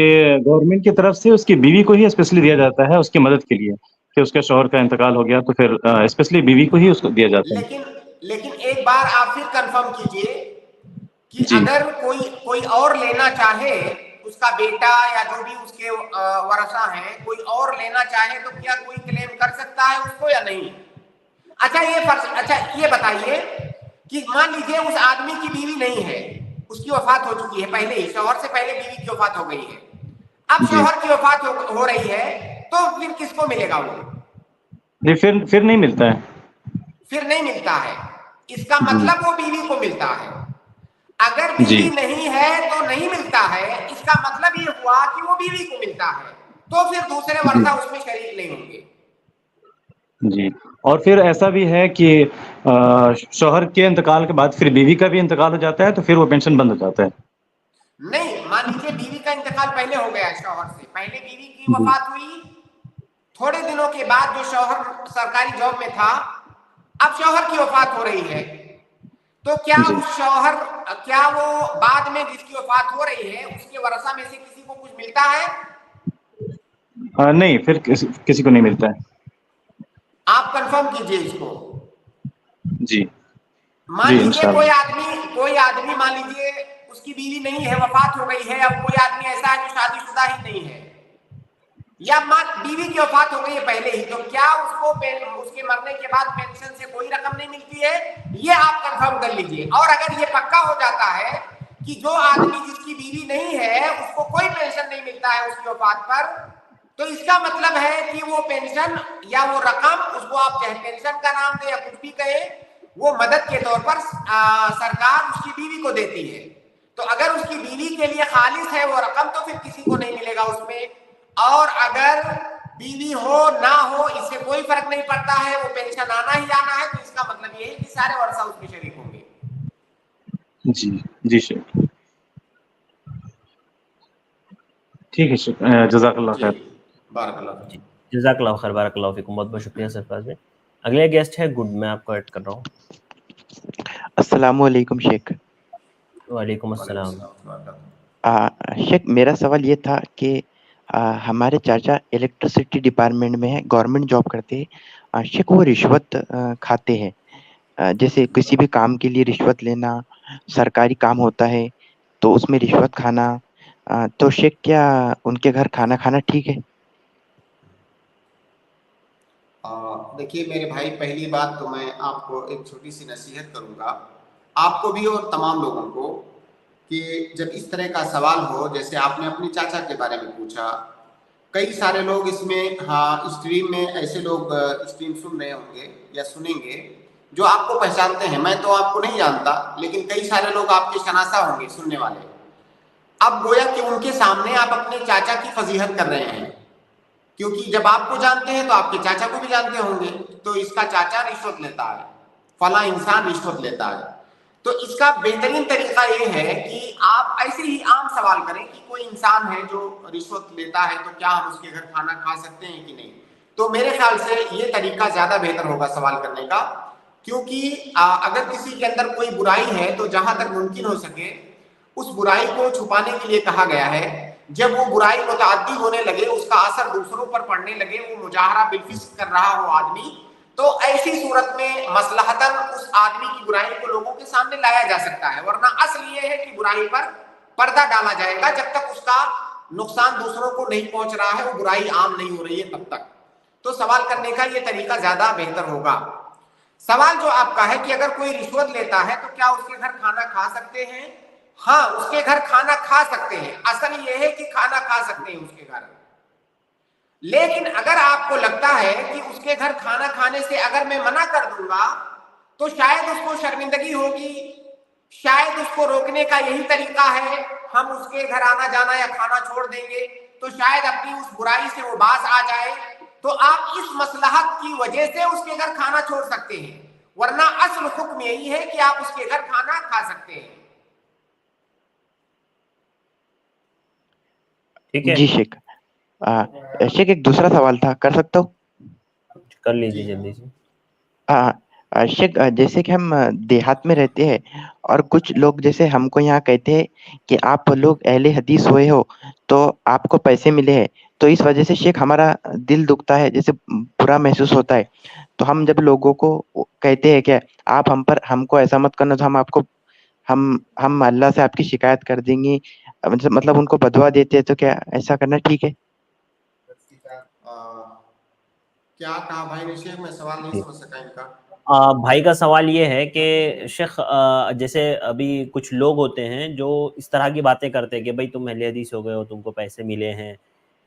گورنمنٹ کی طرف سے اس کی بیوی کو ہی اسپیشلی دیا جاتا ہے اس کی مدد کے لیے، کہ اس کے شوہر کا انتقال ہو گیا تو پھر اسپیشلی بیوی کو ہی اس کو دیا جاتا ہے. لیکن ایک بار آپ پھر کنفرم کیجئے کہ جی اگر کوئی اور لینا چاہے، اس کا بیٹا یا جو بھی اس کے ورثہ ہیں، کوئی اور لینا چاہے تو کیا کوئی کلیم کر سکتا ہے اس کو یا نہیں؟ اچھا یہ بتائیے کہ مان لیجیے اس آدمی کی بیوی نہیں ہے، اس کی وفات ہو چکی ہے پہلے ہی، شوہر سے پہلے بیوی کی وفات ہو گئی ہے، اب جی شوہر کی وفات ہو رہی ہے تو پھر کس کو ملے گا وہ؟ جی، پھر نہیں ملتا ہے. پھر نہیں ملتا ہے، اس کا جی مطلب وہ بیوی کو ملتا ہے. اگر جی بیوی نہیں ہے تو نہیں ملتا ہے، اس کا مطلب یہ ہوا کہ وہ بیوی کو ملتا ہے، تو پھر دوسرے جی ورثہ اس میں شریک نہیں ہوں گے. جی، اور پھر ایسا بھی ہے کہ شوہر کے انتقال کے بعد پھر بیوی کا بھی انتقال ہو جاتا ہے تو پھر وہ پینشن بند ہو جاتا ہے. نہیں، مان لیجیے بیوی کا انتقال پہلے ہو گیا شوہر سے، پہلے بیوی کی جی وفات ہوئی، تھوڑے دنوں کے بعد جو شوہر سرکاری جاب میں تھا، اب شوہر کی وفات ہو رہی ہے، تو کیا جی اس شوہر، کیا وہ بعد میں جس کی وفات ہو رہی ہے اس کے ورثہ میں سے کسی کو کچھ ملتا ہے؟ نہیں، پھر کسی کو نہیں ملتا ہے. آپ کنفرم کیجئے اس کو. جی مان جی لیجیے انشاءاللہ. کوئی آدمی مان لیجیے اس کی بیوی نہیں ہے، وفات ہو گئی ہے، اب کوئی آدمی ایسا ہے جو شادی شدہ ہی نہیں ہے، یا بیوی کی وفات ہو گئی ہے پہلے ہی، تو کیا اس کو اس کے مرنے کے بعد پینشن سے کوئی رقم نہیں ملتی ہے؟ یہ آپ کنفرم کر لیجئے. اور اگر یہ پکا ہو جاتا ہے کہ جو آدمی جس کی بیوی نہیں ہے اس کو کوئی پینشن نہیں ملتا ہے اس کی وفات پر، تو اس کا مطلب ہے کہ وہ پینشن یا وہ رقم، اس کو آپ چاہے پینشن کا نام دے یا کچھ بھی کہے، وہ مدد کے طور پر سرکار اس کی بیوی کو دیتی ہے. تو اگر اس کی بیوی کے لیے خالص ہے وہ رقم تو پھر کسی کو نہیں ملے گا اس میں، اور اگر بیوی ہو نہ ہو اس سے کوئی فرق نہیں پڑتا ہے، وہ پینشن آنا ہی آنا ہے، تو اس کا مطلب یہ ہے کہ سارے ورثہ اس میں شریک ہوں گے. جی جی شکریہ، ٹھیک ہے، شکریہ، جزاک اللہ جی، خیر. بارک اللہ فیک. جزاک اللہ خیر، بارک اللہ فیکم، بہت بہت شکریہ سرفراز بھائی. اگلے گیسٹ ہے گڈ، میں آپ کو ایڈ کر رہا ہوں. السلام علیکم شیخ. وعلیکم السلام. شیخ، میرا سوال یہ تھا کہ ہمارے چاچا الیکٹریسٹی ڈپارٹمنٹ میں ہے، گورنمنٹ جاب کرتے ہیں. شیخ وہ رشوت کھاتے ہیں، جیسے کسی بھی کام کے لیے رشوت لینا، سرکاری کام ہوتا ہے تو اس میں رشوت کھانا، تو شیخ کیا ان کے گھر کھانا کھانا ٹھیک ہے؟ دیکھیے میرے بھائی، پہلی بات تو میں آپ کو ایک چھوٹی سی نصیحت کروں گا، آپ کو بھی اور تمام لوگوں کو، کہ جب اس طرح کا سوال ہو، جیسے آپ نے اپنے چاچا کے بارے میں پوچھا، کئی سارے لوگ اس میں اسٹریم میں ایسے لوگ اسٹریم سن رہے ہوں گے یا سنیں گے جو آپ کو پہچانتے ہیں. میں تو آپ کو نہیں جانتا، لیکن کئی سارے لوگ آپ کے شناسہ ہوں گے سننے والے. اب گویا کہ ان کے سامنے آپ اپنے چاچا کی فضیحت کر رہے ہیں، کیونکہ جب آپ کو جانتے ہیں تو آپ کے چاچا کو بھی جانتے ہوں گے. تو اس کا چاچا رشوت لیتا ہے، فلاں انسان رشوت لیتا ہے. تو تو اس کا بہترین طریقہ یہ ہے کہ آپ ایسے ہی عام سوال کریں کہ کوئی انسان ہے جو رشوت لیتا ہے تو کیا ہم اس کے گھر کھانا کھا سکتے ہیں کہ نہیں. تو میرے خیال سے یہ طریقہ زیادہ بہتر ہوگا سوال کرنے کا, کیونکہ اگر کسی کے اندر کوئی برائی ہے تو جہاں تک ممکن ہو سکے اس برائی کو چھپانے کے لیے کہا گیا ہے. جب وہ برائی متعدی ہونے لگے, اس کا اثر دوسروں پر پڑنے لگے, وہ مجاہرہ بالفسق کر رہا ہو آدمی, تو ایسی صورت میں مصلحتاً اس آدمی کی برائی کو لوگوں کے سامنے لایا جا سکتا ہے. ورنہ اصل یہ ہے کہ برائی پر پردہ ڈالا جائے گا جب تک اس کا نقصان دوسروں کو نہیں پہنچ رہا ہے, وہ برائی عام نہیں ہو رہی ہے تب تک. تو سوال کرنے کا یہ طریقہ زیادہ بہتر ہوگا. سوال جو آپ کا ہے کہ اگر کوئی رشوت لیتا ہے تو کیا اس کے گھر کھانا کھا سکتے ہیں؟ ہاں, اس کے گھر کھانا کھا سکتے ہیں. اصل یہ ہے کہ کھانا کھا سکتے ہیں اس کے گھر. لیکن اگر آپ کو لگتا ہے کہ اس کے گھر کھانا کھانے سے اگر میں منع کر دوں گا تو شاید اس کو شرمندگی ہوگی, شاید اس کو روکنے کا یہی طریقہ ہے ہم اس کے گھر آنا جانا یا کھانا چھوڑ دیں گے تو شاید اپنی اس برائی سے وہ باز آ جائے, تو آپ اس مصلحت کی وجہ سے اس کے گھر کھانا چھوڑ سکتے ہیں. ورنہ اصل حکم یہی ہے کہ آپ اس کے گھر کھانا کھا سکتے ہیں. جی شیخ. شیخ ایک دوسرا سوال تھا, کر سکتا ہوں؟ کر لیجیے جلدی سے. شیخ جیسے کہ ہم دیہات میں رہتے ہیں اور کچھ لوگ جیسے ہم کو یہاں کہتے ہیں کہ آپ لوگ اہل حدیث ہوئے ہو تو آپ کو پیسے ملے ہیں, تو اس وجہ سے شیخ ہمارا دل دکھتا ہے, جیسے برا محسوس ہوتا ہے. تو ہم جب لوگوں کو کہتے ہیں کہ آپ ہم کو ایسا مت کرنا, تو ہم آپ کو ہم اللہ سے آپ کی شکایت کر دیں گے, مطلب ان کو بدوا دیتے ہیں, تو کیا ایسا کرنا ٹھیک ہے؟ کیا کہا بھائی نے شیخ؟ میں سوال نہیں سمجھ سکا ان کا. بھائی کا سوال یہ ہے کہ شیخ جیسے ابھی کچھ لوگ ہوتے ہیں جو اس طرح کی باتیں کرتے ہیں کہ بھائی تم اہل حدیث ہو گئے ہو, تم کو پیسے ملے ہیں,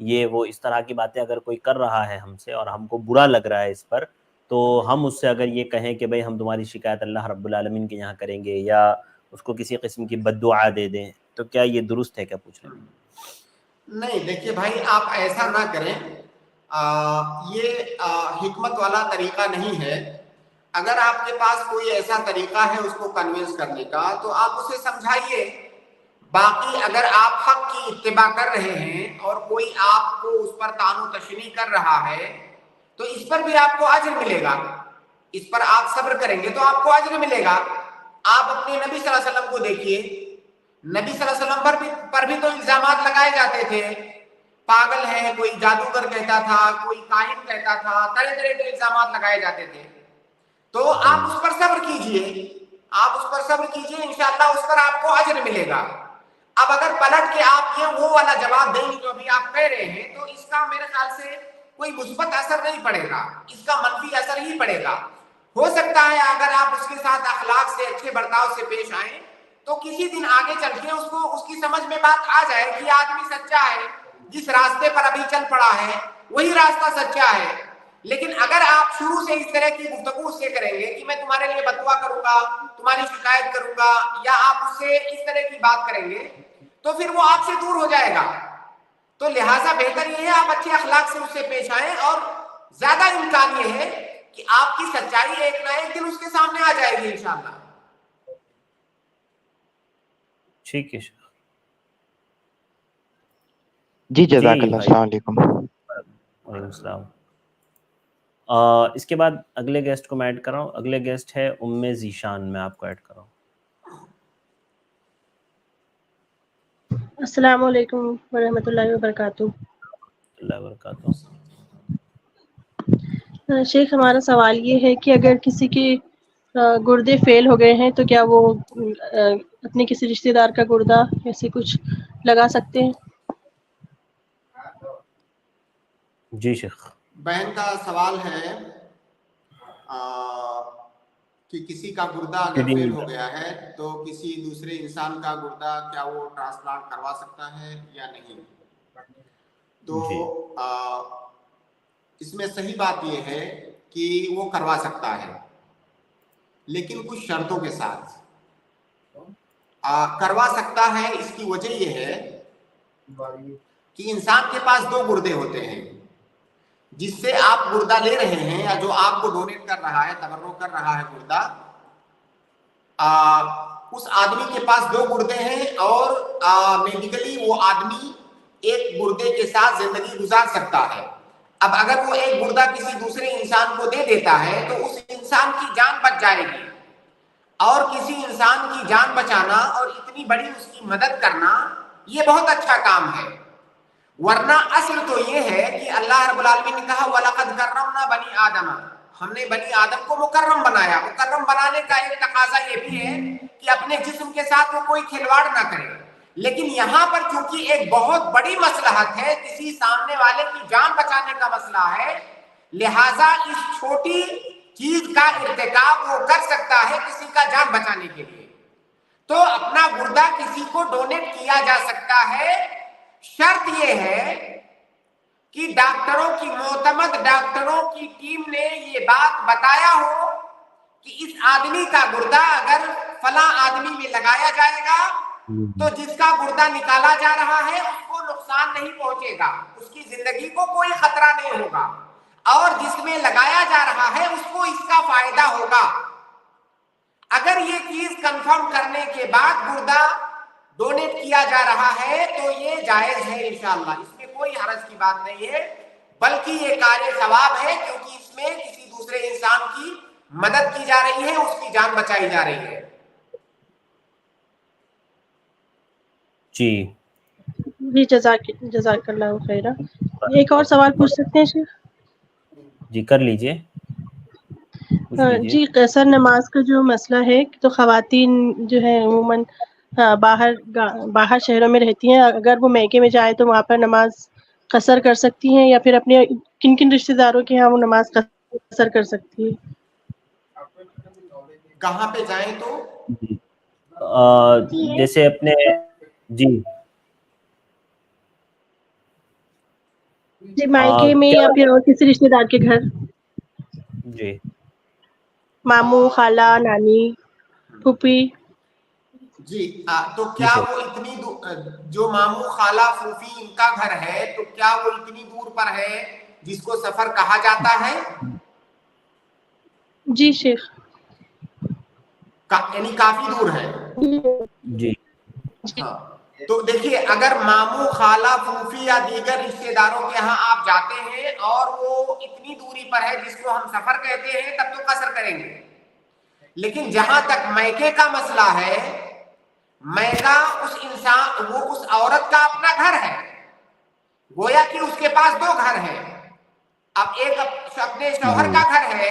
یہ وہ اس طرح کی باتیں اگر کوئی کر رہا ہے ہم سے اور ہم کو برا لگ رہا ہے اس پر, تو ہم اس سے اگر یہ کہیں کہ بھائی ہم تمہاری شکایت اللہ رب العالمین کے یہاں کریں گے یا اس کو کسی قسم کی بد دعا دے دیں, تو کیا یہ درست ہے؟ کیا پوچھ رہے ہیں؟ نہیں, دیکھیے بھائی آپ ایسا نہ کریں, یہ حکمت والا طریقہ نہیں ہے. اگر آپ کے پاس کوئی ایسا طریقہ ہے اس کو کنوینس کرنے کا تو آپ اسے سمجھائیے. باقی اگر آپ حق کی اتباع کر رہے ہیں اور کوئی آپ کو اس پر طعن و تشنیع کر رہا ہے تو اس پر بھی آپ کو اجر ملے گا. اس پر آپ صبر کریں گے تو آپ کو اجر ملے گا. آپ اپنے نبی صلی اللہ علیہ وسلم کو دیکھیے, نبی صلی اللہ علیہ وسلم پر بھی تو الزامات لگائے جاتے تھے. پاگل ہے, کوئی جادوگر کہتا تھا, کوئی کاہن کہتا تھا, طرح طرح کے الزامات لگائے جاتے تھے. تو آپ اس پر صبر کیجئے, آپ اس پر صبر کیجئے, انشاءاللہ اس پر آپ کو اجر ملے گا. اب اگر پلٹ کے آپ یہ وہ والا جواب دیں گے جو ابھی آپ کہہ رہے ہیں تو اس کا میرے خیال سے کوئی مثبت اثر نہیں پڑے گا, اس کا منفی اثر ہی پڑے گا. ہو سکتا ہے اگر آپ اس کے ساتھ اخلاق سے, اچھے برتاؤ سے پیش آئیں تو کسی دن آگے چل کے اس کی سمجھ میں بات آ جائے کہ آدمی سچا ہے, جس راستے پر ابھی چل پڑا ہے وہی راستہ سچا ہے. لیکن اگر آپ شروع سے اس طرح کی گفتگو سے کریں گے کہ میں تمہارے لیے بدعا کروں گا, تمہاری شکایت کروں گا, یا آپ اس سے اس طرح کی بات کریں گے تو پھر وہ آپ سے دور ہو جائے گا. تو لہٰذا بہتر یہ ہے آپ اچھے اخلاق سے اس سے پیش آئیں, اور زیادہ امکان یہ ہے کہ آپ کی سچائی ایک نہ ایک دن اس کے سامنے آ جائے گی انشاءاللہ. ٹھیک ہے شیخ. جی جزاک اللہ. السلام علیکم. وعلیکم السلام. اس کے بعد اگلے گیسٹ کو میں ایڈ کر رہا ہوں. اگلے گیسٹ ہے ام ذیشان, میں آپ کو ایڈ کر رہا ہوں. السلام علیکم ورحمۃ اللہ وبرکاتہ. اللہ وبرکاتہ. شیخ ہمارا سوال یہ ہے کہ اگر کسی کے گردے فیل ہو گئے ہیں تو کیا وہ اپنے کسی رشتہ دار کا گردہ ایسے کچھ لگا سکتے ہیں؟ جی شیخ. بہن کا سوال ہے کہ کسی کا گردہ اگر فیل ہو گیا ہے تو کسی دوسرے انسان کا گردہ کیا وہ ٹرانسپلانٹ کروا سکتا ہے یا نہیں. تو اس میں صحیح بات یہ ہے کہ وہ کروا سکتا ہے, لیکن کچھ شرطوں کے ساتھ کروا سکتا ہے. اس کی وجہ یہ ہے کہ انسان کے پاس دو گردے ہوتے ہیں. جس سے آپ گردہ لے رہے ہیں یا جو آپ کو ڈونیٹ کر رہا ہے, تبرع کر رہا ہے گردہ, उस आदमी के पास 2 गुर्दे हैं और मेडिकली वो आदमी एक गुर्दे के साथ जिंदगी गुजार सकता है। अब अगर वो एक गुर्दा किसी दूसरे इंसान को दे देता है तो उस इंसान की जान बच जाएगी, और किसी इंसान की जान बचाना और इतनी बड़ी उसकी मदद करना ये बहुत अच्छा काम है। वरना असल तो ये है कि अल्लाह रब्बुल आलमीन ने कहा वलक़द कर्रमना बनी आदम, हमने बनी आदम को मुकर्रम बनाया। मुकर्रम बनाने का एक तकाजा ये भी है कि अपने जिस्म के साथ वो कोई खिलवाड़ ना करे। लेकिन यहाँ पर चूंकि एक बहुत बड़ी मसलहत है, किसी सामने वाले की जान बचाने का मसला है, लिहाजा इस छोटी चीज का इर्तिकाब वो कर सकता है किसी का जान बचाने के लिए। तो अपना गुर्दा किसी को डोनेट किया जा सकता है, शर्त ये है कि डॉक्टरों की मोतमद डॉक्टरों की टीम ने ये बात बताया हो कि इस आदमी का गुर्दा अगर फला आदमी में लगाया जाएगा तो जिसका गुर्दा निकाला जा रहा है उसको नुकसान नहीं पहुंचेगा, उसकी जिंदगी को कोई खतरा नहीं होगा, और जिसमें लगाया जा रहा है उसको इसका फायदा होगा। अगर ये चीज कंफर्म करने के बाद गुर्दा डोनेट किया जा रहा है तो ये जायज है इंशाअल्लाह, इसमें कोई हरज की बात नहीं है, बल्कि ये कार्य सवाब है, क्योंकि इसमें किसी दूसरे इंसान की मदद की जा रही है, उसकी जान बचाई जा रही है। जी जज़ाकल्लाहु खैरा। एक और सवाल पूछ सकते हैं शेख? जी कर लीजिए। जी कसर नमाज का जो मसला है, तो ख़वातीन जो है अमूमन बाहर शहरों में रहती हैं, अगर वो मैके में जाए तो वहाँ पर नमाज कसर कर सकती हैं, या फिर अपने किन किन रिश्तेदारों के यहाँ वो नमाज कसर कर सकती है? कहाँ पे जाएं तो जैसे अपने जी मायके में या फिर और किसी रिश्तेदार के घर, जी मामू, खाला, नानी, फूफी। जी तो क्या वो इतनी जो मामू, खाला, फूफी इनका घर है, तो क्या वो इतनी दूर पर है जिसको सफर कहा जाता है? जी शेख, यानी काफी दूर है। जी हाँ, तो देखिए अगर मामू, खाला, फूफी या दीगर रिश्तेदारों के यहाँ आप जाते हैं और वो इतनी दूरी पर है जिसको हम सफर कहते हैं, तब तो कसर करेंगे। लेकिन जहां तक मैके का मसला है, मैका उस इंसान वो उस औरत का अपना घर है, गोया कि उसके पास 2 घर हैं। अब एक अपने शौहर का घर है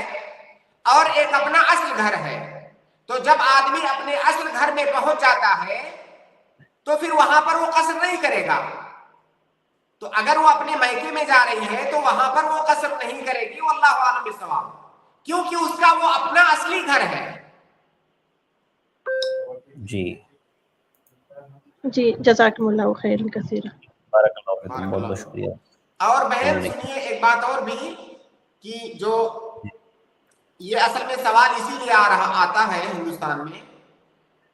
और एक अपना असल घर है। तो जब आदमी अपने असल घर में पहुंच जाता है तो फिर वहां पर वो कसर नहीं करेगा। तो अगर वो अपने मैके में जा रही है तो वहां पर वो कसर नहीं करेगी, वल्लाहु आलम बिस्सवाब, क्योंकि उसका वो अपना असली घर है। जी जज़ाकुमुल्लाहु खैरन कसीरा। बारकल्लाहु बहुत बहुत शुक्रिया। और बहन सुनिए एक बात और भी कि जो ये असल में सवाल इसीलिए आता है हिंदुस्तान में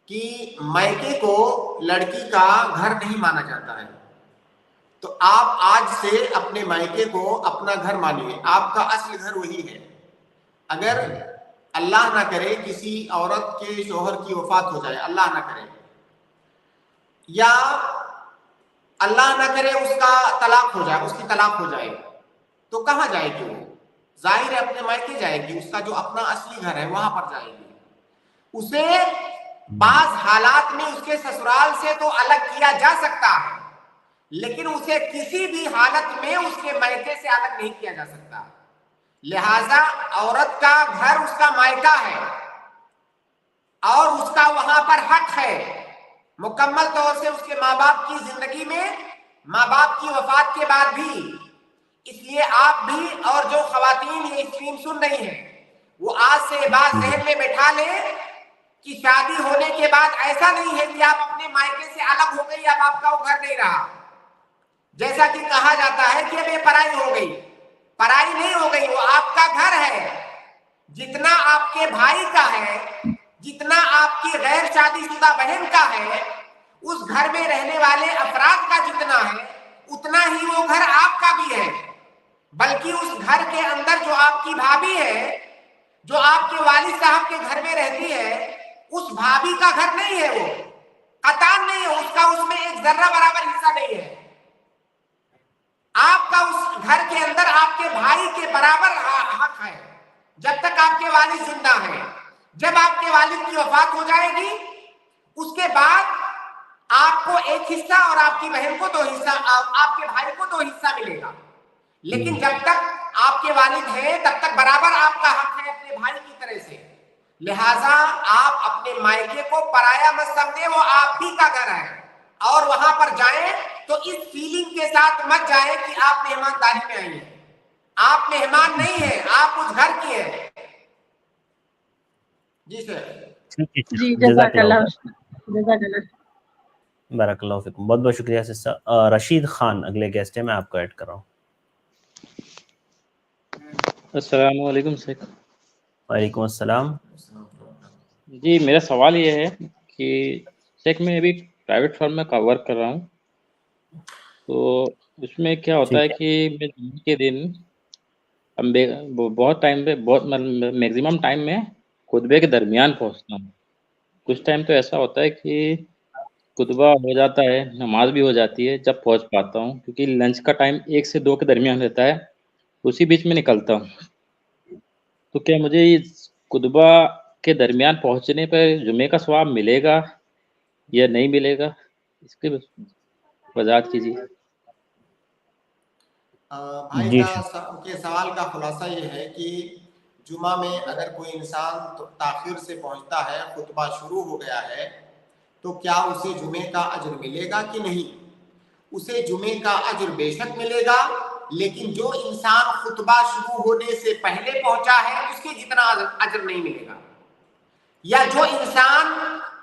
कि मैके को लड़की का घर नहीं माना जाता है। तो आप आज से अपने मैके को अपना घर मानिए, आपका असली घर वही है। अगर अल्लाह ना करे किसी औरत के शोहर की वफात हो जाए, अल्लाह ना करे, या अल्लाह ना करे उसका तलाक हो जाए, उसकी तलाक हो जाए, तो कहाँ जाएगी वो? जाहिर है अपने मैके जाएगी, उसका जो अपना असली घर है वहां पर जाएगी। उसे बाज हालात में उसके ससुराल से तो अलग किया जा सकता है, लेकिन उसे किसी भी हालत में उसके मैके से अलग नहीं किया जा सकता। लिहाजा औरत का घर उसका मायका है और उसका वहां पर हक है मुकम्मल तौर से उसके माँ बाप की जिंदगी में, माँ बाप की वफात के बाद भी। इसलिए आप भी और जो खवातीन ये स्ट्रीम सुन रही हैं, वो आज से बात जहन में बैठा ले कि शादी होने के बाद ऐसा नहीं है कि आप अपने मायके से अलग हो गई, अब आपका वो घर नहीं रहा। जैसा कि कहा जाता है कि अब ये पराई हो गई, पराई नहीं हो गई, वो आपका घर है। जितना आपके भाई का है, जितना आपकी गैर शादीशुदा बहन का है, उस घर में रहने वाले अफराद का जितना है, उतना ही वो घर आपका भी है। बल्कि उस घर के अंदर जो आपकी भाभी है, जो आपके वालिद साहब के घर में रहती है, उस भाभी का घर नहीं है, वो कतान नहीं है, उसका उसमें एक जर्रा बराबर हिस्सा नहीं है। आपका उस घर के अंदर आपके भाई के बराबर हक है जब तक आपके वालिद जिंदा हैं। जब आपके वालिद की वफात हो जाएगी उसके बाद आपको एक हिस्सा और आपकी बहन को 2 हिस्सा, आपके भाई को 2 हिस्सा मिलेगा। लेकिन जब तक आपके वालिद हैं तब तक बराबर आपका हक है अपने भाई की तरह से। लिहाजा आप अपने मायके को पराया मत समझे, वो आप ही का घर है। और वहां पर जाएं तो इस फीलिंग के साथ मत जाएं कि आप मेहमानदारी में आई हैं। आप मेहमान नहीं है, आप उस घर की है। जी सर। जी जज़ाकल्लाह बारकल्लाहु फिकुम। बहुत बहुत शुक्रिया सिस्टर। रशीद खान अगले गेस्ट है, मैं आपको ऐड कर रहा हूँ। अस्सलाम वालेकुम शेख। वालेकुम अस्सलाम। जी मेरा सवाल ये है कि शेख मैं अभी प्राइवेट फर्म में वर्क कर रहा हूँ, तो उसमें क्या होता है कि मैं जुम्मे के दिन बहुत टाइम पे मैक्सिमम टाइम में खुतबे के दरमियान पहुँचता हूँ। कुछ टाइम तो ऐसा होता है कि खुतबा हो जाता है, नमाज भी हो जाती है जब पहुँच पाता हूँ, क्योंकि लंच का टाइम 1 से 2 के दरमियान रहता है, उसी बीच में निकलता हूँ। तो क्या मुझे इस खुतबा के दरमियान पहुँचने पर जुम्मे का सवाब मिलेगा या नहीं मिलेगा, इसके वजाहत कीजिए। भाई के सवाल का खुलासा ये है कि जुमा में अगर कोई इंसान ताखिर से पहुंचता है, खुतबा शुरू हो गया है, तो क्या उसे जुमे का अजर मिलेगा कि नहीं? उसे जुमे का अजर बेशक मिलेगा, लेकिन जो इंसान खुतबा शुरू होने से पहले पहुंचा है उसके जितना अजर नहीं मिलेगा। या जो इंसान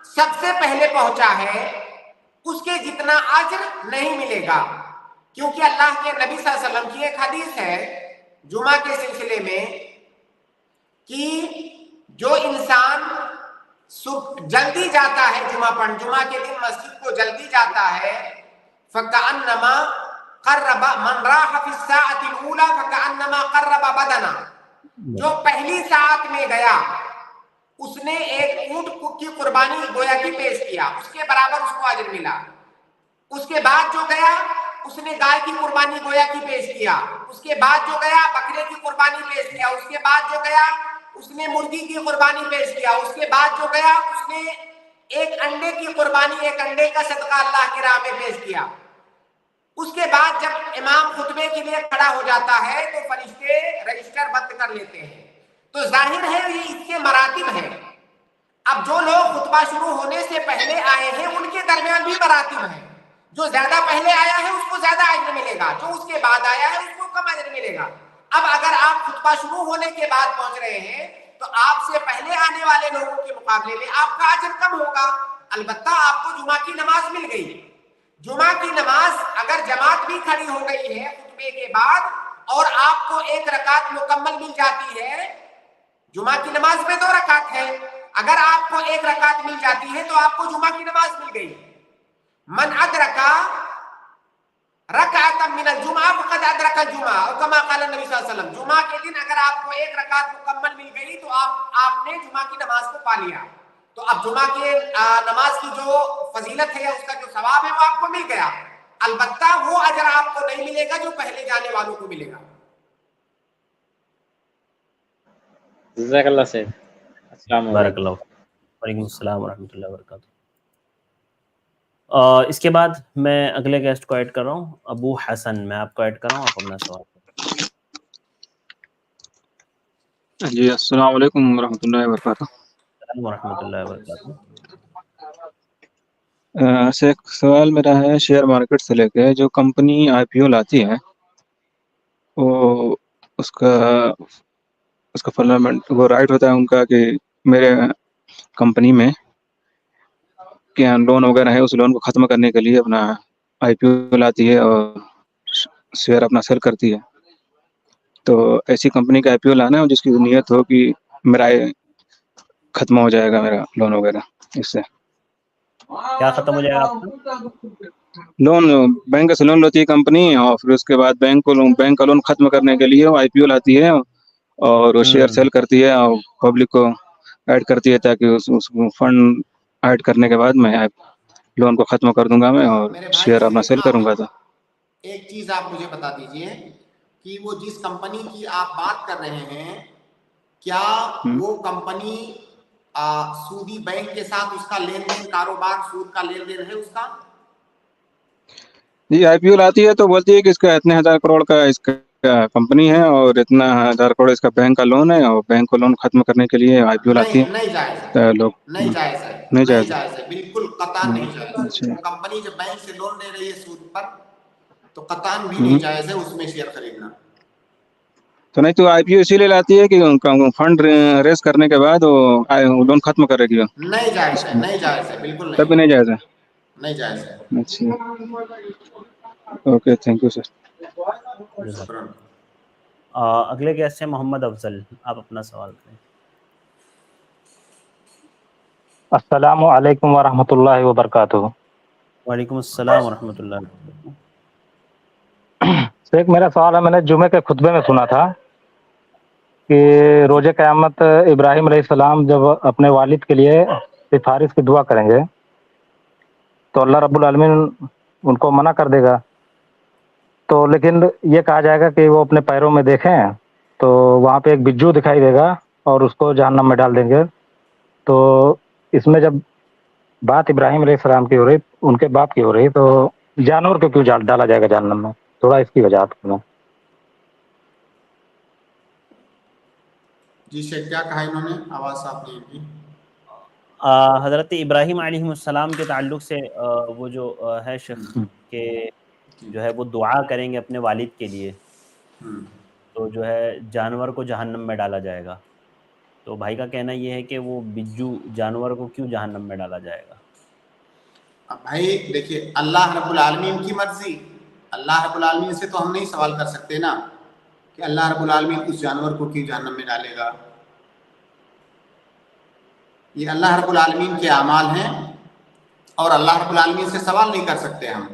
सबसे पहले पहुंचा है उसके जितना अजर नहीं मिलेगा, क्योंकि अल्लाह के नबी सल्लल्लाहु अलैहि वसल्लम की एक हदीस है जुमा के सिलसिले में कि जो इंसान जल्दी जाता है जुमा के दिन मस्जिद को जल्दी जाता है, फकअन्नमा क़र्रबा मन राह फी साअतिल ऊला फकअन्नमा क़र्रबा बदना। जो पहली सात में गया उसने एक ऊंट की कुर्बानी गोया की पेश किया, उसके बराबर उसको अजर मिला। उसके बाद जो गया उसने गाय की कुर्बानी गोया की पेश किया, उसके बाद जो गया बकरे की कुर्बानी पेश किया, उसके बाद जो गया उसने मुर्गी की कुर्बानी पेश किया, उसके बाद जो गया उसने एक अंडे की कुर्बानी, एक अंडे का सदका अल्लाह की राह में पेश किया। उसके बाद जब इमाम खुतबे के लिए खड़ा हो जाता है तो फरिश्ते रजिस्टर बंद कर लेते हैं। तो जाहिर है ये इसके मरातिब है। अब जो लोग खुतबा शुरू होने से पहले आए हैं उनके दरमियान भी मरातिब है। जो ज्यादा पहले आया है उसको ज्यादा अजर मिलेगा, जो उसके बाद आया है उसको कम अजर मिलेगा। अब अगर आप खुतबा शुरू होने के बाद पहुंच रहे हैं तो आपसे पहले आने वाले लोगों के मुकाबले में आपका अजर कम होगा। अलबत्ता आपको जुमा की नमाज मिल गई। जुमा की नमाज अगर जमात भी खड़ी हो गई है खुतबे के बाद और आपको 1 रकात मुकम्मल मिल जाती है, जुमा की नमाज में 2 रकात है, अगर आपको 1 रकात मिल जाती है तो आपको जुमा की नमाज मिल गई। मन अदरका रकातम मिनल जुमा फकद अदरका जुमा, और कमा क़ाला नबी सल्लल्लाहु अलैहि वसल्लम, जुमा के दिन अगर आपको 1 रकात मुकम्मल मिल गई तो आपने जुमा की नमाज को पा लिया। तो अब जुमा के नमाज की जो फजीलत है, उसका जो सवाब है वो आपको मिल गया। अलबत्ता वो अजर आपको नहीं मिलेगा जो पहले जाने वालों को मिलेगा। जज़ाकल्लाह सैयद। अस्सलाम वालेकुम। वालेकुम अस्सलाम व रहमतुल्लाहि व बरकातुहू। इसके बाद मैं अगले गेस्ट को ऐड कर रहा हूँ, अबू हसन, मैं आपको ऐड कर रहा हूँ, आप अपना सवाल। जी अस्सलाम वालेकुम व रहमतुल्लाहि व बरकातुहू। व रहमतुल्लाहि व बरकातुहू। एक सवाल मेरा है शेयर मार्केट से लेके, जो कंपनी IPO लाती है वो उसका फंडामेंट वो राइट होता है उनका कि मेरे कंपनी में क्या लोन वगैरह है, उस लोन को ख़त्म करने के लिए अपना IPO लाती है और शेयर अपना सेल करती है। तो ऐसी कंपनी का IPO लाना है जिसकी नीयत हो कि मेरा ख़त्म हो जाएगा मेरा लोन वगैरह, इससे क्या ख़त्म हो जाएगा आपका लोन? बैंक से लोन लेती है कंपनी और फिर उसके बाद बैंक का लोन ख़त्म करने के लिए वो IPO लाती है और वो शेयर सेल करती है और पब्लिक को ऐड करती है, ताकि उस फंड ऐड करने के बाद मैं लोन को ख़त्म कर दूंगा मैं और शेयर अपना सेल करूंगा। तो एक चीज आप मुझे बता दीजिए कि वो जिस कंपनी की आप बात कर रहे हैं, क्या वो कंपनी सूदी बैंक के साथ उसका लेन देन, कारोबार सूद का लेन देन है उसका? जी, IPO लाती है तो बोलती है कि इसका इतने 1000 करोड़ का इसका कंपनी है और इतना 1000 करोड़ इसका बैंक का लोन है, और बैंक को लोन खत्म करने के लिए IPO लाती है। नहीं जायज है, लोग नहीं जायज है, नहीं नहीं जायज जायज है, बिल्कुल कतान नहीं जायज है। अच्छा। वो कंपनी जब बैंक से लोन ले रही है सूद पर, तो कतान भी नहीं जायज है उसमें शेयर खरीदना। तो नहीं तो IPO इसीलिए लाती है कि फंड रेस करने के बाद वो लोन खत्म करेगी। नहीं जायज है, नहीं जायज है, बिल्कुल नहीं, तभी नहीं जायज है। नहीं जायज है। अच्छा, ओके, थैंक यू सर। अगले गेस्ट हैं मोहम्मद अफजल, आप अपना सवाल करें। अस्सलामु अलैकुम वरहमतुल्लाहि वबरकातुहू। वालेकुम अस्सलाम वरहमतुल्लाहि वबरकातुहू। शेख, मेरा सवाल है, मैंने जुमे के खुतबे में सुना था कि रोज़े क़यामत इब्राहिम अलैहिस्सलाम जब अपने वालिद के लिए सिफारिश की दुआ करेंगे तो अल्लाह रब्बुल आलमीन उनको मना कर देगा। तो लेकिन ये कहा जाएगा कि वो अपने पैरों में देखें तो वहाँ पे एक बिज्जू दिखाई देगा और उसको जहन्नम में डाल देंगे। तो इसमें जब बात इब्राहिम अलैहिस्सलाम की हो रही, उनके बाप की हो रही, तो जानवर को क्यों डाला जाएगा जहन्नम में? थोड़ा इसकी वजह आपको। जी शेख, क्या कहा इन्होंने? आवाज साफ नहीं की। हज़रत इब्राहिम अलैहिस्सलाम के ताल्लुक से वो जो है शेख के जो है वो दुआ करेंगे अपने वालिद के लिए, तो जो है जानवर को जहन्नम में डाला जाएगा। तो भाई का कहना ये है कि वो बिज्जू जानवर को क्यों जहन्नम में डाला जाएगा? भाई देखिए, अल्लाह रब्बुल आलमीन की मर्जी, अल्लाह रब्बुल आलमीन से तो हम नहीं सवाल कर सकते ना कि अल्लाह रब्बुल आलमीन उस जानवर को क्यों जहन्नम में डालेगा। ये अल्लाह रब्बुल आलमीन के अमाल हैं और अल्लाह रब्बुल आलमीन से सवाल नहीं कर सकते हम